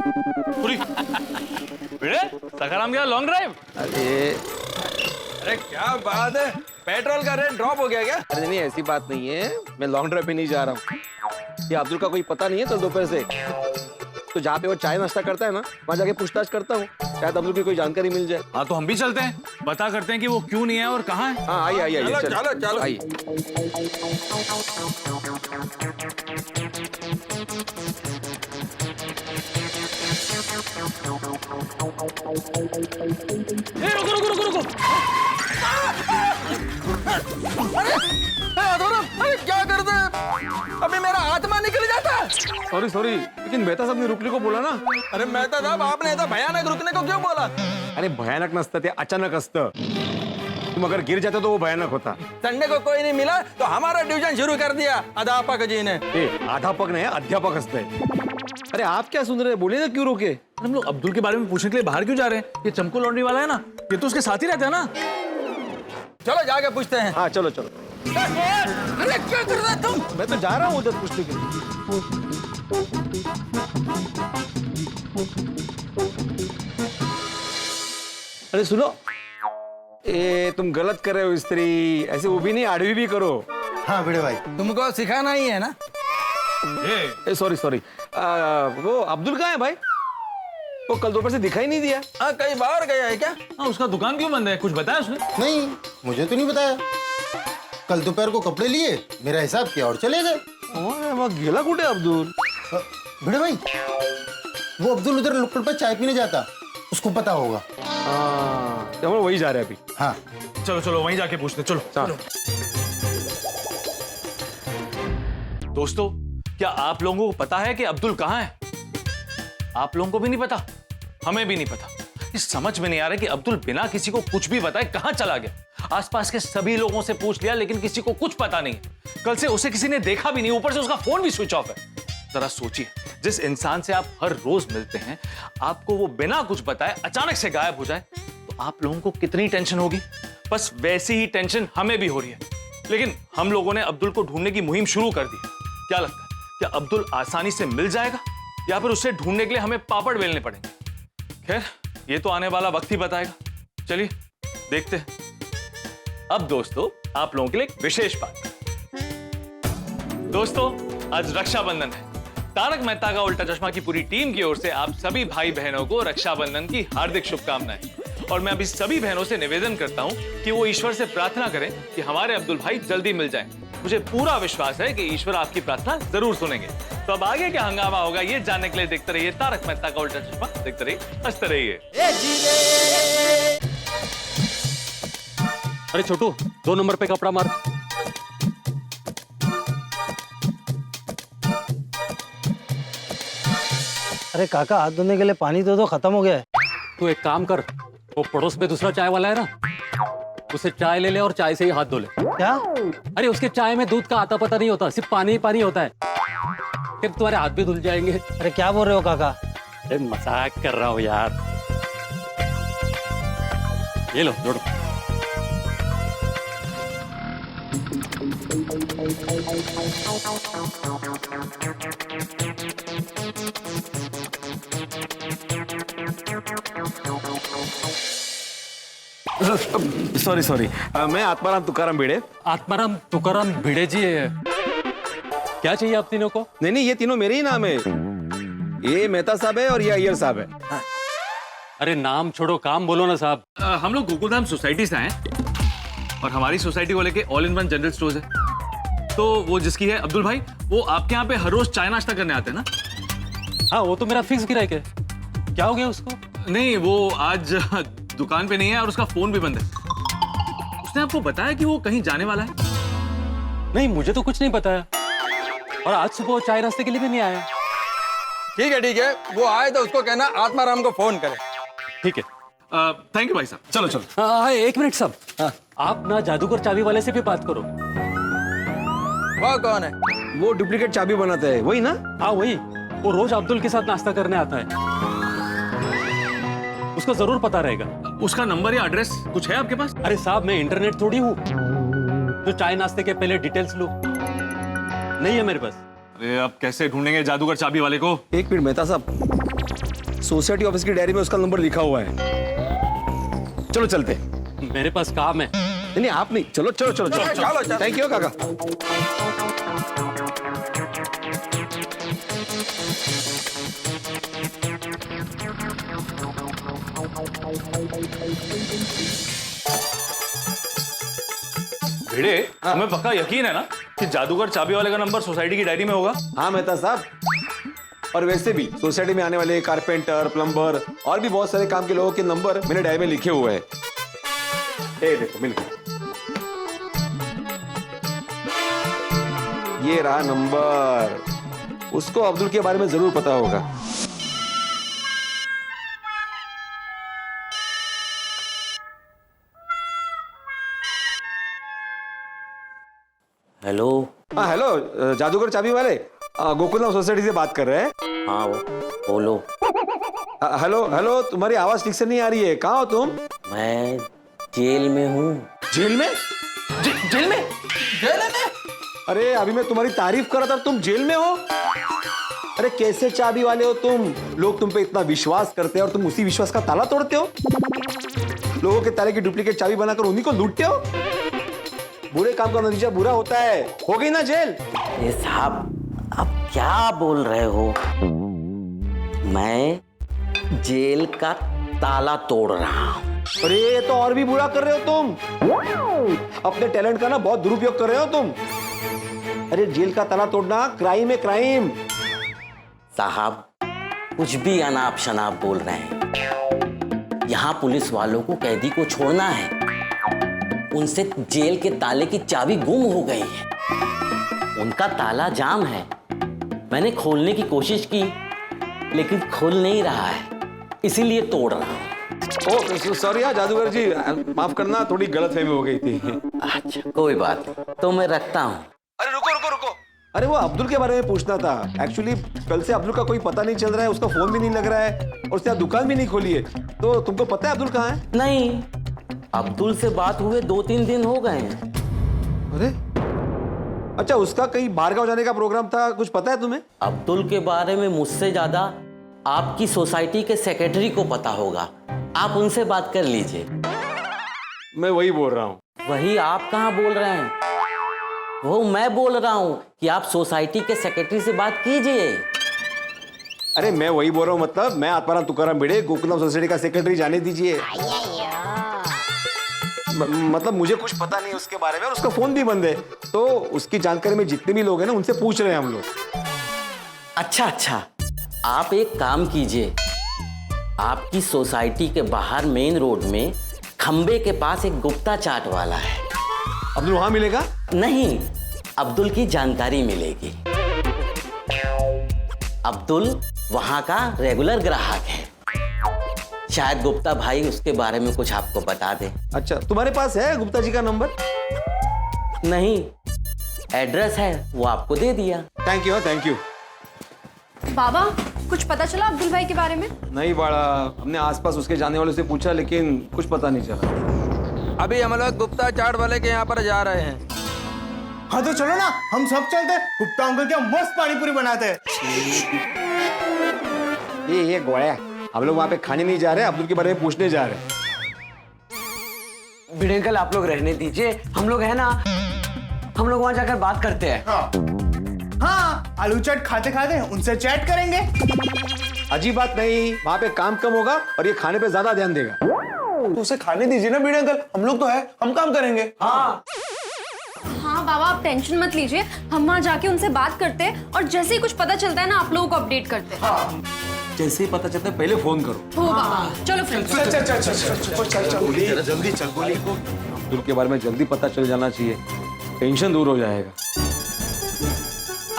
सखाराम गया लॉन्ग ड्राइव। अरे क्या बात है, पेट्रोल का रेट ड्रॉप हो गया क्या? अरे नहीं, ऐसी बात नहीं है, मैं लॉन्ग ड्राइव पे नहीं जा रहा हूँ। ये अब्दुल का कोई पता नहीं है कल दोपहर से, तो जहाँ पे वो चाय नाश्ता करता है ना, वहाँ जाके पूछताछ करता हूँ, शायद अब्दुल की कोई जानकारी मिल जाए। हाँ तो हम भी चलते हैं, पता करते हैं कि वो क्यों नहीं है और कहाँ है। हाँ आइए आइए चलो चलो चलो आइए। रुको रुको रुको रुको। अरे क्या करते हैं? अभी मेरा आत्मा निकल जाता है। सॉरी सॉरी, लेकिन मेहता साहब ने रुकने को बोला ना। अरे मेहता साहब, आपने ऐसा भयानक रुकने को क्यों बोला? अरे भयानक नसतं, ते अचानक असतं। तुम अगर गिर जाते तो वो भयानक होता। संडे को कोई नहीं मिला तो हमारा ट्यूशन शुरू कर दिया अध्यापक जी ने। अध्यापक नहीं, अध्यापक असते। अरे आप क्या सुन रहे हैं, बोलिए ना क्यों रोके? हम लोग अब्दुल के बारे में पूछने के लिए बाहर क्यों जा रहे हैं? ये चमको लॉन्ड्री वाला है ना, ये तो उसके साथ ही रहता है ना। चलो जाके पूछते हैं। हाँ चलो चलो। अरे क्या कर रहे तुम? मैं तो जा रहा हूँ उधर पूछने के लिए। अरे सुनो, ए तुम गलत कर रहे हो स्त्री, ऐसे वो भी नहीं, आड़वी भी करो। हाँ भिड़े भाई, तुमको सिखाना ही है ना। सॉरी सॉरी, वो अब्दुल कहाँ है भाई? वो कल दोपहर से दिखाई नहीं दिया। हाँ कहीं बाहर गया है क्या? हाँ उसका दुकान क्यों बंद है, कुछ बताया उसने? नहीं मुझे तो नहीं बताया। कल दोपहर को कपड़े लिए, मेरा हिसाब किया और चले गए। मग गेला कुठे अब्दुल? भिड़े भाई, वो अब्दुल उधर नुक्कड़ पर चाय पीने जाता, उसको पता होगा। त्यामुळे वही जा रहे अभी। हाँ चलो चलो वहीं जाके पूछते, चलो चलो। दोस्तों, क्या आप लोगों को पता है कि अब्दुल कहाँ है? आप लोगों को भी नहीं पता, हमें भी नहीं पता। इस समझ में नहीं आ रहा कि अब्दुल बिना किसी को कुछ भी बताए कहाँ चला गया। आसपास के सभी लोगों से पूछ लिया, लेकिन किसी को कुछ पता नहीं। कल से उसे किसी ने देखा भी नहीं, ऊपर से उसका फोन भी स्विच ऑफ है। जरा सोचिए, जिस इंसान से आप हर रोज मिलते हैं, आपको वो बिना कुछ बताए अचानक से गायब हो जाए, तो आप लोगों को कितनी टेंशन होगी। बस वैसी ही टेंशन हमें भी हो रही है। लेकिन हम लोगों ने अब्दुल को ढूंढने की मुहिम शुरू कर दी। क्या लगता है, क्या अब्दुल आसानी से मिल जाएगा या फिर उसे ढूंढने के लिए हमें पापड़ बेलने पड़ेंगे? खैर, ये तो आने वाला वक्त ही बताएगा। चलिए देखते हैं। अब दोस्तों, आप लोगों के लिए एक विशेष बात। दोस्तों, आज रक्षाबंधन है। तारक मेहता का उल्टा चश्मा की पूरी टीम की ओर से आप सभी भाई बहनों को रक्षाबंधन की हार्दिक शुभकामनाएं। और मैं अभी सभी बहनों से निवेदन करता हूं कि वो ईश्वर से प्रार्थना करें कि हमारे अब्दुल भाई जल्दी मिल जाएं। मुझे पूरा विश्वास है कि ईश्वर आपकी प्रार्थना जरूर सुनेंगे। तो अब आगे क्या हंगामा होगा, ये जानने के लिए देखते रहिए तारक मेहता का उल्टा चश्मा। देखते रहिए, हंसते रहिए। अरे छोटू, 2 नंबर पे कपड़ा मार। अरे काका, हाथ धोने के लिए पानी तो खत्म हो गया है। तू एक काम कर, वो पड़ोस में दूसरा चाय वाला है ना, उसे चाय ले ले और चाय से ही हाथ धो ले। क्या? अरे उसके चाय में दूध का आता पता नहीं होता, सिर्फ पानी ही पानी होता है। फिर तुम्हारे हाथ भी धुल जाएंगे। अरे क्या बोल रहे हो काका? अरे मजाक कर रहा हूँ यार। ये लो जोड़ो। सॉरी सॉरी, मैं आत्माराम तुकाराम भिड़े। आत्माराम तुकाराम भिड़े जी है। क्या चाहिए आप तीनों को? नहीं नहीं, ये तीनों मेरे ही नाम है। ये मेहता साहब है और ये अय्यर साहब है। अरे नाम छोड़ो, काम बोलो ना साहब। हम लोग गोकुलधाम सोसाइटी से आए और हमारी सोसाइटी को लेके all in one general stores है। तो वो जिसकी है अब्दुल भाई, वो आपके यहाँ पे हर रोज चाय नाश्ता करने आते हैं ना? हाँ, वो तो मेरा फिक्स गिराइक है। क्या हो गया उसको? नहीं, वो आज दुकान पे नहीं है और उसका फोन भी बंद है। उसने आपको बताया कि वो कहीं जाने वाला है? नहीं, मुझे तो कुछ नहीं बताया। और आज सुबह वो चाय नाश्ते के लिए भी नहीं आया। ठीक है, वो आए तो उसको कहना आत्माराम को फोन करे। ठीक है, थैंक यू भाई साहब। चलो चलो। एक मिनट साहब, आप ना जादूगर चाबी वाले से भी बात करो। वो कौन है? वो डुप्लीकेट चाबी बनाता है, वही ना? हाँ वही, वो रोज अब्दुल के साथ नाश्ता करने आता है। उसको जरूर पता रहेगा। उसका नंबर या एड्रेस कुछ है आपके पास? अरे साहब, मैं इंटरनेट थोड़ी हूँ जो चाय नाश्ते के पहले डिटेल्स लूं। नहीं है मेरे पास। अरे अब कैसे ढूंढेंगे जादूगर चाबी वाले को? एक मिनट मेहता साहब, सोसाइटी ऑफिस की डायरी में उसका नंबर लिखा हुआ है। चलो चलते। मेरे पास काम है। नहीं आप नहीं, चलो चलो चलो चलो। थैंक यू काका। भिड़े, तुम्हें पक्का यकीन है ना कि जादूगर चाबी वाले का नंबर सोसाइटी की डायरी में होगा? हाँ मेहता साहब, और वैसे भी सोसाइटी में आने वाले कारपेंटर, प्लम्बर और भी बहुत सारे काम के लोगों के नंबर मैंने डायरी में लिखे हुए हैं। ए देखो मिल गया, ये रहा नंबर। उसको अब्दुल के बारे में जरूर पता होगा। हेलो। हाँ हेलो, जादूगर चाबी वाले, गोकुलधाम सोसाइटी से बात कर रहे हैं। हाँ बोलो। हेलो हेलो, तुम्हारी आवाज ठीक से नहीं आ रही है, कहाँ हो तुम? मैं जेल में हूँ। जेल में? जेल में? अरे अभी मैं तुम्हारी तारीफ कर रहा था, तुम जेल में हो? अरे कैसे चाबी वाले हो तुम? लोग तुम पे इतना विश्वास करते हैं और तुम उसी विश्वास का ताला तोड़ते हो। लोगों के ताले की डुप्लीकेट चाबी बनाकर उन्हीं को लूटते हो। बुरे काम का नतीजा बुरा होता है। हो गई ना जेल? ये साहब आप क्या बोल रहे हो? मैं जेल का ताला तोड़ रहा हूँ। अरे ये तो और भी बुरा कर रहे हो तुम। अपने टैलेंट का ना बहुत दुरुपयोग कर रहे हो तुम। अरे जेल का ताला तोड़ना क्राइम है, क्राइम। साहब कुछ भी अनाप शनाप बोल रहे हैं। यहाँ पुलिस वालों को कैदी को छोड़ना है। उनसे जेल के ताले की चाबी गुम हो गई है। उनका ताला जाम है। मैंने खोलने की कोशिश की लेकिन खुल नहीं रहा है, इसीलिए तोड़ रहा हूँ। ओह सॉरी यार जादूगर जी, माफ करना, थोड़ी गलतफहमी हो गई थी। अच्छा कोई बात नहीं, तो मैं रखता हूँ। अरे रुको रुको रुको, अरे वो अब्दुल के बारे में पूछना था। एक्चुअली कल से अब्दुल का कोई पता नहीं चल रहा है, उसका फोन भी नहीं लग रहा है और उसने दुकान भी नहीं खोली है। तो तुमको पता है अब्दुल कहाँ है? नहीं, अब्दुल से बात हुए 2-3 दिन हो गए हैं। अरे अच्छा, उसका कहीं बाहर गाँव जाने का प्रोग्राम था, कुछ पता है तुम्हें? अब्दुल के बारे में मुझसे ज्यादा आपकी सोसाइटी के सेक्रेटरी को पता होगा। आप उनसे बात कर लीजिए। मैं वही बोल रहा हूँ। वही आप कहाँ बोल रहे हैं? वो मैं बोल रहा हूँ कि आप सोसाइटी के सेक्रेटरी से बात कीजिए। अरे मैं वही बोल रहा हूँ, मतलब मैं आत्माराम तुकाराम भिड़े, गोकुलधाम सोसाइटी का सेक्रेटरी, जाने दीजिए। मतलब मुझे कुछ पता नहीं उसके बारे में और उसका फोन भी बंद है, तो उसकी जानकारी में जितने भी लोग हैं ना उनसे पूछ रहे हैं हम लोग। अच्छा, आप एक काम कीजिए। आपकी सोसाइटी के बाहर मेन रोड में खंबे के पास एक गुप्ता चाट वाला है। अब्दुल वहां मिलेगा? नहीं, अब्दुल की जानकारी मिलेगी। अब्दुल वहां का रेगुलर ग्राहक है। शायद गुप्ता भाई उसके बारे में कुछ आपको बता दे। अच्छा, तुम्हारे पास है गुप्ता जी का नंबर? नहीं, एड्रेस है, वो आपको दे दिया। Thank you, thank you. बाबा, कुछ पता चला अब्दुल भाई के बारे में? नहीं बाड़ा, हमने आसपास उसके जाने वालों से पूछा लेकिन कुछ पता नहीं चला। अभी हम लोग गुप्ता चाट वाले के यहाँ पर जा रहे हैं। हाँ तो चलो ना, हम सब चलते। गुप्ता अंकल क्या मस्त पानी पूरी बनाते हैं। ये गोया, हम लोग वहाँ पे खाने नहीं जा रहे, अब्दुल के बारे में पूछने जा रहे हैं। भिड़े अंकल आप लोग रहने दीजिए, हम लोग है ना, हम लोग वहाँ जाकर बात करते हैं। हाँ, आलू चाट खाते खाते उनसे चैट करेंगे। अजीब बात नहीं, वहाँ पे काम कम होगा और ये खाने पे ज्यादा ध्यान देगा। तो उसे खाने दीजिए ना भिड़े अंकल, हम लोग तो है, हम काम करेंगे। हाँ बाबा, आप टेंशन मत लीजिए, हम वहाँ जाके उनसे बात करते हैं और जैसे ही कुछ पता चलता है ना आप लोगों को अपडेट करते हैं। हाँ। जैसे ही पता चलता है पहले फोन करो। हो बाबा, चलो फ्रेंड्स। चल जल्दी चल गोली। अब्दुल के बारे में जल्दी पता चल जाना चाहिए, टेंशन दूर हो जाएगा।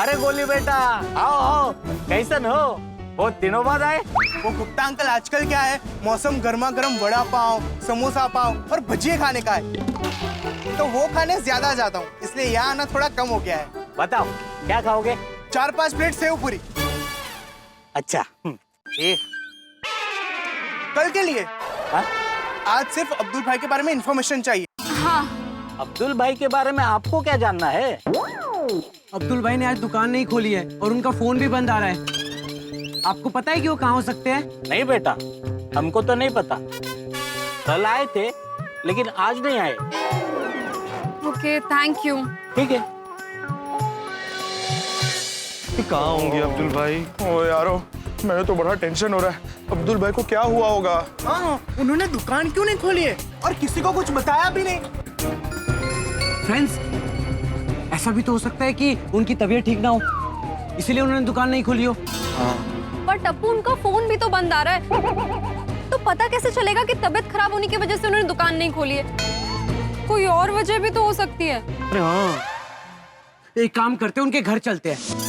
अरे गोली बेटा, आओ, कैसन हो? बहुत दिनों बाद आए। वो गुप्ता अंकल आजकल क्या है, मौसम गर्मा गर्म वड़ा पाव, समोसा पाव और भजिए खाने का है, तो वो खाने ज्यादा जाता हूँ, इसलिए यहाँ आना थोड़ा कम हो गया है। बताओ क्या खाओगे? 4-5 प्लेट सेव पूरी। अच्छा ये कल के लिए। हाँ? आज सिर्फ अब्दुल भाई के बारे में इंफॉर्मेशन चाहिए। हाँ। अब्दुल भाई के बारे में आपको क्या जानना है? अब्दुल भाई ने आज दुकान नहीं खोली है और उनका फोन भी बंद आ रहा है। आपको पता है कि वो कहाँ हो सकते हैं? नहीं बेटा, हमको तो नहीं पता। कल आए थे लेकिन आज नहीं आए। Okay, thank you. ठीक है। कहाँ होंगे अब्दुल भाई? ओ यारो, मैं तो बड़ा टेंशन हो रहा है। अब्दुल भाई को क्या हुआ होगा? हाँ, उन्होंने दुकान क्यों नहीं खोली है और किसी को कुछ बताया भी नहीं? फ्रेंड्स, ऐसा भी तो हो सकता है कि उनकी तबीयत ठीक ना हो, इसीलिए उन्होंने दुकान नहीं खोली हो। पर टप्पू, उनका फोन भी तो बंद आ रहा है, तो पता कैसे चलेगा कि तबीयत खराब होने की वजह से उन्होंने दुकान नहीं खोली है? कोई और वजह भी तो हो सकती है। अरे हाँ, एक काम करते हैं, उनके घर चलते हैं।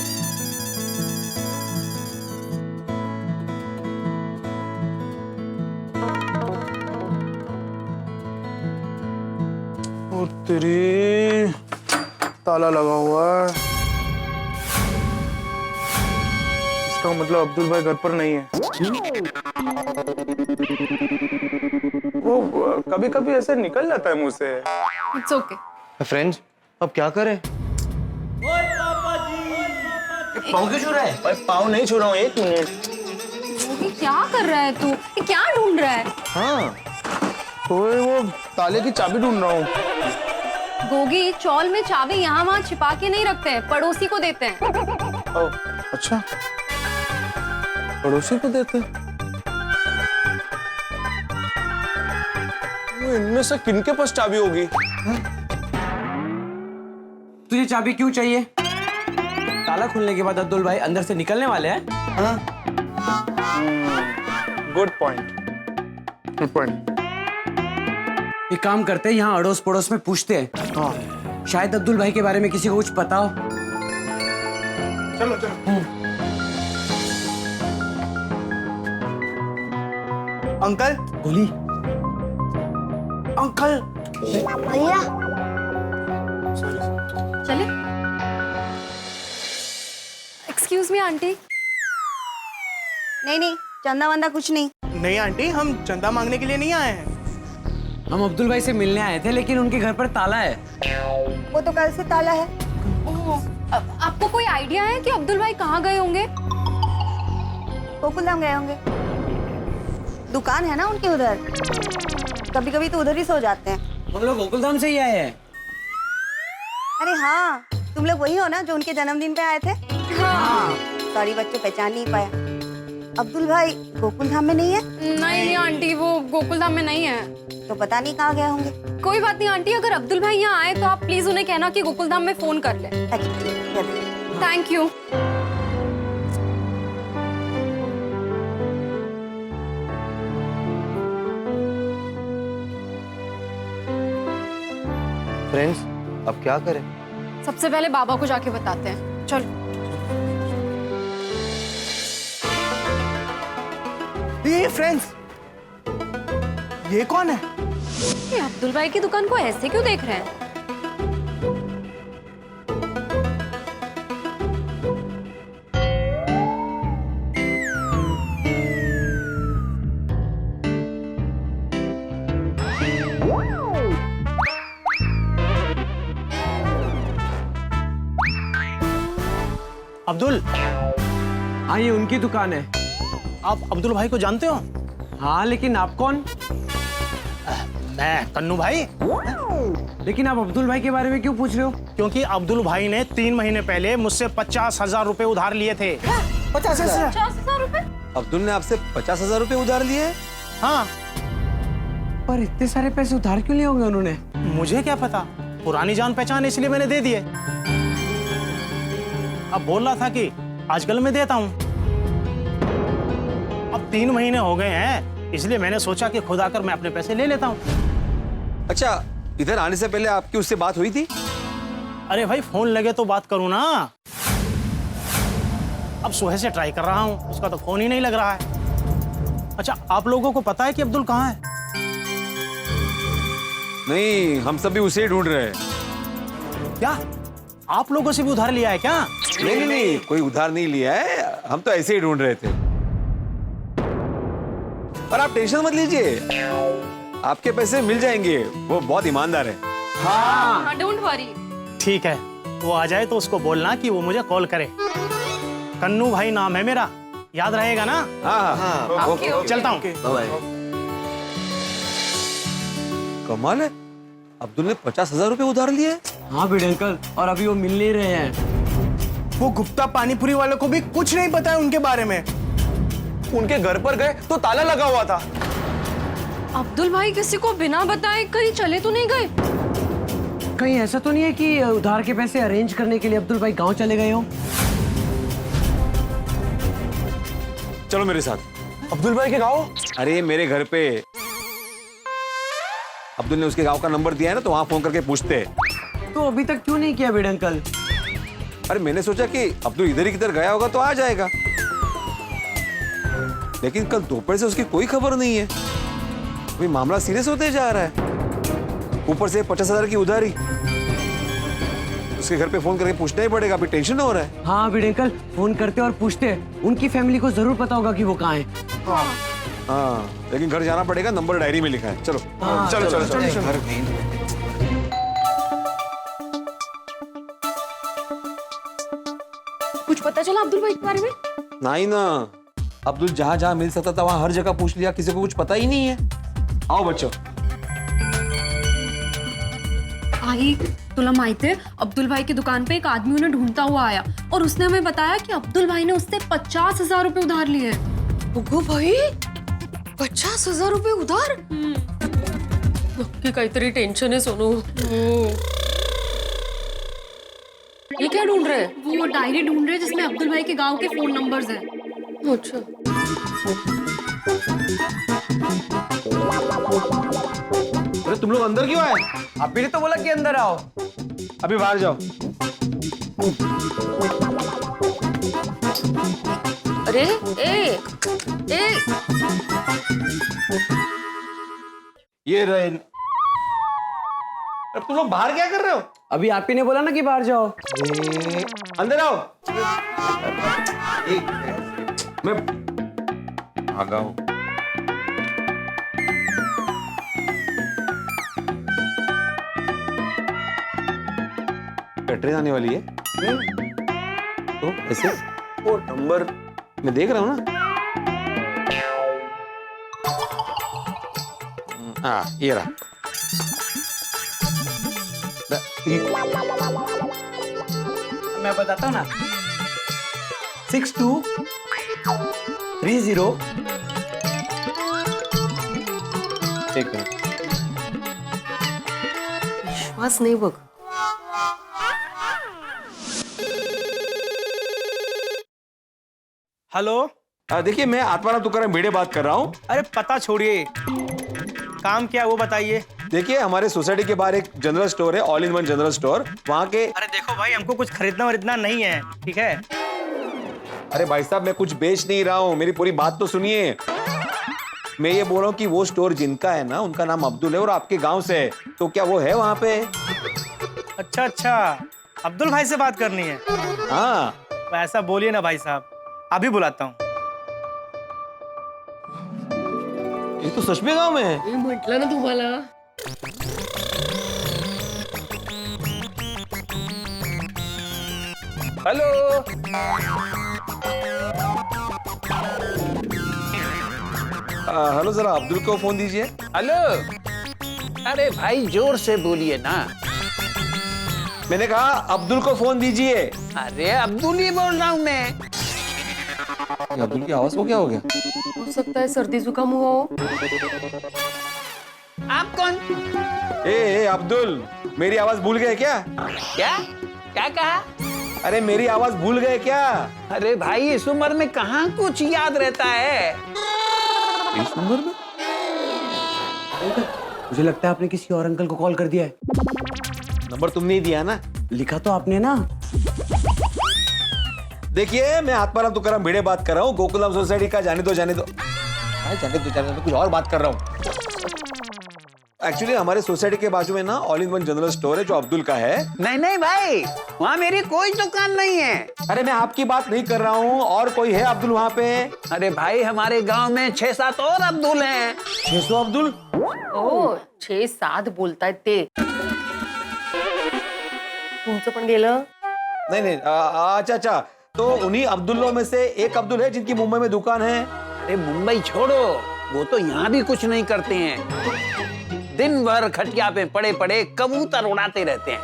तेरी ताला लगा हुआ है। इसका मतलब अब्दुल भाई घर पर नहीं है। वो कभी-कभी ऐसे निकल जाता है मुंह से। It's okay. फ्रेंड्स, अब क्या करें? पाँव क्यों छू रहा है? भाई पाँव नहीं छू रहा हूँ, 1 मिनट। क्या कर रहा है तू? ये क्या ढूंढ रहा है? हाँ, तो वो ताले की चाबी ढूंढ रहा हूँ। गोगी, चौल में चाबी यहाँ वहाँ छिपा के नहीं रखते हैं, पड़ोसी को देते हैं। ओह, अच्छा, पड़ोसी को देते हैं? वो इनमें से किनके पास चाबी होगी? तुझे चाबी क्यों चाहिए? ताला खुलने के बाद अब्दुल भाई अंदर से निकलने वाले हैं। Good point, good point. एक काम करते हैं, यहाँ अड़ोस पड़ोस में पूछते हैं। हाँ, शायद अब्दुल भाई के बारे में किसी को कुछ पता हो। चलो चलो। अंकल। गोली। अंकल। भैया। चले। Excuse me aunty. नहीं, चंदा वंदा कुछ नहीं। नहीं आंटी, हम चंदा मांगने के लिए नहीं आए हैं। हम अब्दुल भाई से मिलने आए थे, लेकिन उनके घर पर ताला है। वो तो कल से ताला है। आपको कोई आइडिया है कि अब्दुल भाई कहाँ गए होंगे? गोकुलधाम गए होंगे। दुकान है ना उनकी उधर, कभी कभी तो उधर ही सो जाते हैं। हम लोग गोकुलधाम से ही आए हैं। अरे हाँ, तुम लोग वही हो ना जो उनके जन्मदिन पे आए थे? हाँ। सॉरी बच्चों, पहचान नहीं पाया। अब्दुल भाई गोकुलधाम में नहीं है? नहीं आंटी, वो गोकुलधाम में नहीं है। तो पता नहीं कहाँ गए होंगे। कोई बात नहीं आंटी, अगर अब्दुल भाई यहाँ आए तो आप प्लीज उन्हें कहना कि गोकुलधाम में फोन कर ले। Thank you. फ्रेंड्स, अब क्या करें? सबसे पहले बाबा को जाके बताते हैं। चलो। ये फ्रेंड्स, ये कौन है? ये अब्दुल भाई की दुकान को ऐसे क्यों देख रहे हैं? अब्दुल। हाँ, ये उनकी दुकान है। आप अब्दुल भाई को जानते हो? हाँ, लेकिन आप कौन? मैं कन्नू भाई। लेकिन आप अब्दुल भाई के बारे में क्यों पूछ रहे हो? क्योंकि अब्दुल भाई ने 3 महीने पहले मुझसे 50,000 रुपए उधार लिए थे। 50,000 रुपए? अब्दुल ने आपसे 50,000 रुपए उधार लिए हैं? हाँ। पर इतने सारे पैसे उधार क्यों लिए होंगे उन्होंने? मुझे क्या पता, पुरानी जान पहचान इसलिए मैंने दे दिए। अब बोल रहा था कि आजकल मैं देता हूँ। अब 3 महीने हो गए हैं, इसलिए मैंने सोचा कि खुद आकर मैं अपने पैसे ले लेता हूँ। अच्छा, इधर आने से पहले आपकी उससे बात हुई थी? अरे भाई, फोन लगे तो बात करूँ ना। अब सुबह से ट्राई कर रहा हूँ, उसका तो फोन ही नहीं लग रहा है। अच्छा, आप लोगों को पता है कि अब्दुल कहाँ है? नहीं, हम सब भी उसे ही ढूंढ रहे हैं। क्या आप लोगों से भी उधार लिया है क्या? नहीं, कोई उधार नहीं लिया है, हम तो ऐसे ही ढूंढ रहे थे। और आप टेंशन मत लीजिए, आपके पैसे मिल जाएंगे, वो बहुत ईमानदार है। हाँ, डोंट वरी। ठीक है, वो आ जाए तो उसको बोलना कि वो मुझे कॉल करे। कन्नू भाई नाम है मेरा, याद रहेगा ना? हाँ, ओके, चलता हूँ। कमाल है, अब्दुल ने 50,000 रुपए उधार लिए। हाँ भिड़े अंकल, और अभी वो मिल नहीं रहे हैं। वो गुप्ता पानीपुरी वालों को भी कुछ नहीं पता है उनके बारे में। उनके घर पर गए तो ताला लगा हुआ था। अब्दुल भाई किसी को बिना बताए कहीं चले तो नहीं गए? कहीं ऐसा तो नहीं है कि उधार के पैसे अरेंज करने के लिए अब्दुल भाई गांव चले गए हो? चलो मेरे साथ। अब्दुल भाई के गाँव? अरे मेरे घर पे अब्दुल ने उसके गांव का नंबर दिया है ना, तो वहां फोन करके पूछते हैं। तो अभी तक क्यों नहीं किया भिड़े अंकल? अरे मैंने सोचा कि अब्दुल इधर ही किधर गया होगा तो आ जाएगा, लेकिन कल दोपहर से उसकी कोई खबर नहीं है। अभी मामला सीरियस होते जा रहा है, ऊपर से 50,000 की उधारी। उसके घर पे फोन करके पूछना ही पड़ेगा, अभी टेंशन हो रहा है। हाँ भिड़े अंकल, फोन करते और पूछते, उनकी फैमिली को जरूर पता होगा कि वो कहाँ है। हाँ, लेकिन घर जाना पड़ेगा, नंबर डायरी में लिखा है। चलो चलो। घर कुछ पता चला अब्दुल भाई के बारे में? नहीं ना, अब्दुल जहां जहां मिल सकता था वहां हर जगह पूछ लिया, किसी को कुछ पता ही नहीं है। आओ बच्चों। आई तुला माहिती है, अब्दुल भाई की दुकान पे एक आदमी उन्हें ढूंढता हुआ आया और उसने हमें बताया कि अब्दुल भाई ने उससे 50,000 रुपए उधार लिए हैं। ओगो भाई, 50,000 रुपए उधार? नक्की काहीतरी टेंशन है सोनू। ये क्या ढूंढ रहे हैं? वो डायरी ढूंढ रहे हैं जिसमें अब्दुल भाई के गांव के फोन नंबर्स हैं। अच्छा। अरे तुम लोग अंदर क्यों आए? अभी तो बोला कि अंदर आओ। अभी बाहर जाओ। अरे ये रहे। अब तुम लोग बाहर क्या कर रहे हो? अभी आप ही ने बोला ना कि बाहर जाओ। अंदर आओ। मैं भागा हूं। ट्रेन आने वाली है तो ऐसे वो नंबर मैं देख रहा हूं ना। हाँ, ये रहा। मैं बताता हूँ ना, 6230। एक मिनट। विश्वास नहीं बघ। हेलो, देखिए मैं आत्माराम तुकाराम भिड़े बात कर रहा हूँ। अरे पता छोड़िए, काम क्या है वो बताइए। देखिए हमारे सोसाइटी के बाहर एक जनरल स्टोर है, all in one general store. वहाँ के अरे देखो भाई, हमको कुछ खरीदना वरीदना नहीं है, ठीक है? अरे भाई साहब, मैं कुछ बेच नहीं रहा हूँ, मेरी पूरी बात तो सुनिए। मैं ये बोल रहा हूँ कि वो स्टोर जिनका है ना, उनका नाम अब्दुल है और आपके गांव से है, तो क्या वो है वहाँ पे? अच्छा, अब्दुल भाई से बात करनी है? हाँ। तो ऐसा बोलिए ना भाई साहब, अभी बुलाता हूँ। ये तो सच में गांव में है। म्हटलं ना तुम्हाला। हेलो, हेलो, जरा अब्दुल को फोन दीजिए। हेलो। अरे भाई जोर से बोलिए ना। मैंने कहा अब्दुल को फोन दीजिए। अरे अब्दुल ही बोल रहा हूँ मैं। अब्दुल की आवाज को क्या हो गया? हो सकता है सर्दी जुकाम हुआ हो। आप कौन? ए अब्दुल, मेरी आवाज भूल गए क्या? क्या कहा? अरे मेरी आवाज भूल गए क्या? अरे भाई इस उम्र में कहाँ कुछ याद रहता है? इस उम्र में? मुझे लगता है आपने किसी और अंकल को कॉल कर दिया है। नंबर तुमने ही दिया ना? लिखा तो आपने ना। देखिए मैं आत्माराम तुकाराम भिड़े बात कर रहा हूँ, गोकुलधाम सोसाइटी का। जाने दो कुछ और बात कर रहा हूँ। एक्चुअली हमारे सोसाइटी के बाजू में ना all in one general store है जो अब्दुल का है। नहीं नहीं भाई, वहाँ मेरी कोई दुकान नहीं है। अरे मैं आपकी बात नहीं कर रहा हूँ, और कोई है अब्दुल वहाँ पे? अरे भाई हमारे गांव में 6-7 और अब्दुल हैं। 600 अब्दुल? ओ 6-7 बोलतायत ते. तुमचं पण गेलं? नहीं, अच्छा, तो उन्हीं अब्दुल्लों में से एक अब्दुल है जिनकी मुंबई में दुकान है। अरे मुंबई छोड़ो, वो तो यहाँ भी कुछ नहीं करते हैं। दिन भर खटिया पे पड़े पड़े कबूतर उड़ाते रहते हैं।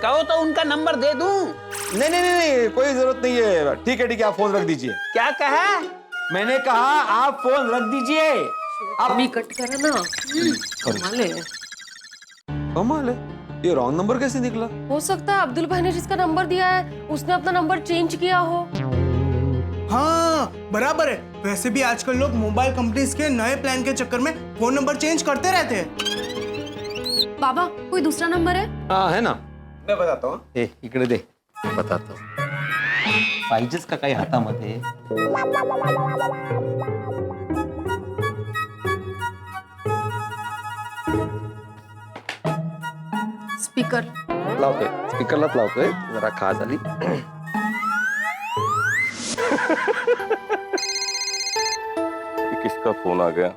कहो तो उनका नंबर दे दूं? नहीं, कोई जरूरत नहीं है। ठीक है, आप फोन रख दीजिए। क्या कहा? मैंने कहा आप फोन रख दीजिए। आप भी कट करा ना। कमाल है, ये रॉन्ग नंबर कैसे निकला? हो सकता है अब्दुल भाई ने जिसका नंबर दिया है उसने अपना नंबर चेंज किया हो। हाँ बराबर है। वैसे भी आजकल लोग मोबाइल कंपनीज के नए प्लान के चक्कर में फोन नंबर चेंज करते रहते हैं। बाबा कोई दूसरा नंबर है? हाँ है ना, मैं बताता हूँ। इकडे दे, बताता पाहिजेच का काही हातामध्ये? स्पीकर लावतोय, स्पीकरलाच लावतोय, जरा खा झाली। किसका फोन आ गया?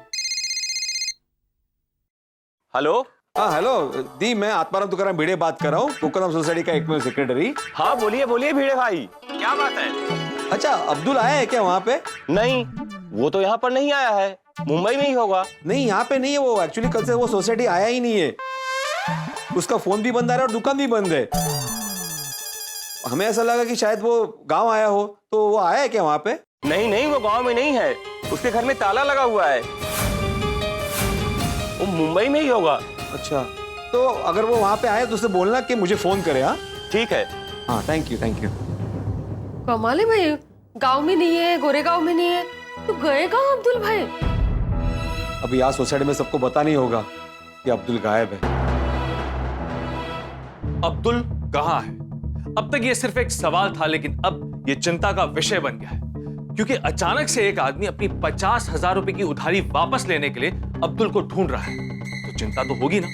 हेलो। हाँ हेलो दी, मैं आत्माराम तुकाराम भिड़े बात कर रहा हूँ, कोकराम सोसाइटी का एकमेव सेक्रेटरी। हाँ बोलिए भिड़े भाई, क्या बात है? अच्छा, अब्दुल आया है क्या वहाँ पे? नहीं, वो तो यहाँ पर नहीं आया है, मुंबई में ही होगा। नहीं, यहाँ पे नहीं है वो। एक्चुअली कल से वो सोसाइटी आया ही नहीं है। उसका फोन भी बंद आ रहा है और दुकान भी बंद है। हमें ऐसा लगा कि शायद वो गांव आया हो, तो वो आया है क्या वहाँ पे? नहीं, वो गांव में नहीं है, उसके घर में ताला लगा हुआ है, वो मुंबई में ही होगा। अच्छा, तो अगर वो वहाँ पे आए तो उसे बोलना कि मुझे फोन करे। हाँ ठीक है। हाँ थैंक यू। कमाल है भाई, गांव में नहीं है, गोरेगांव में नहीं है, तो गए कहाँ अब्दुल भाई? अभी यहाँ सोसाइटी में सबको पता नहीं होगा कि अब्दुल गायब है। अब्दुल कहाँ है? अब तक ये सिर्फ एक सवाल था, लेकिन अब ये चिंता का विषय बन गया है, क्योंकि अचानक से एक आदमी अपनी 50,000 रुपए की उधारी वापस लेने के लिए अब्दुल को ढूंढ रहा है। तो चिंता तो होगी ना,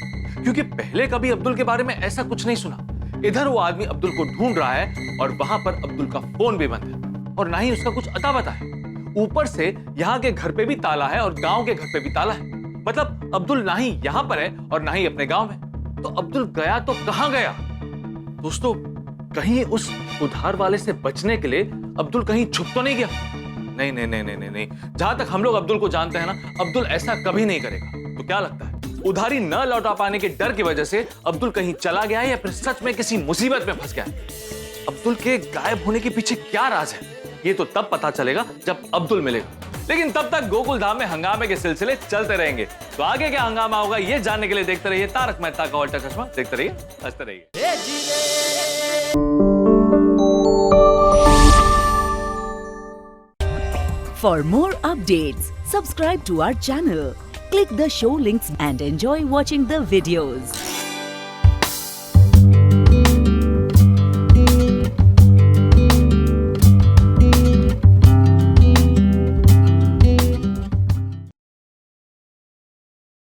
क्योंकि पहले कभी अब्दुल के बारे में ऐसा कुछ नहीं सुना। इधर वो आदमी अब्दुल को ढूंढ रहा है और वहां पर अब्दुल का फोन भी बंद है और ना ही उसका कुछ अता पता है। ऊपर से यहाँ के घर पे भी ताला है और गांव के घर पे भी ताला है। मतलब अब्दुल ना ही यहाँ पर है और ना ही अपने गांव में। तो अब्दुल गया तो कहाँ गया? दोस्तों, कहीं उस उधार वाले से बचने के लिए अब्दुल कहीं छुप तो नहीं गया? नहीं। जहां तक हम लोग अब्दुल को जानते हैं ना, अब्दुल ऐसा कभी नहीं करेगा। तो क्या लगता है, उधारी न लौटा पाने के डर की वजह से अब्दुल कहीं चला गया है या फिर सच में किसी मुसीबत में फंस गया है? अब्दुल के गायब होने के पीछे क्या राज है, ये तो तब पता चलेगा जब अब्दुल मिलेगा। लेकिन तब तक गोकुल धाम में हंगामे के सिलसिले चलते रहेंगे। तो आगे क्या हंगामा होगा ये जानने के लिए देखते रहिए तारक मेहता का उल्टा चश्मा। देखते रहिए, हंसते रहिए। For more updates, subscribe to our channel, click the show links and enjoy watching the videos.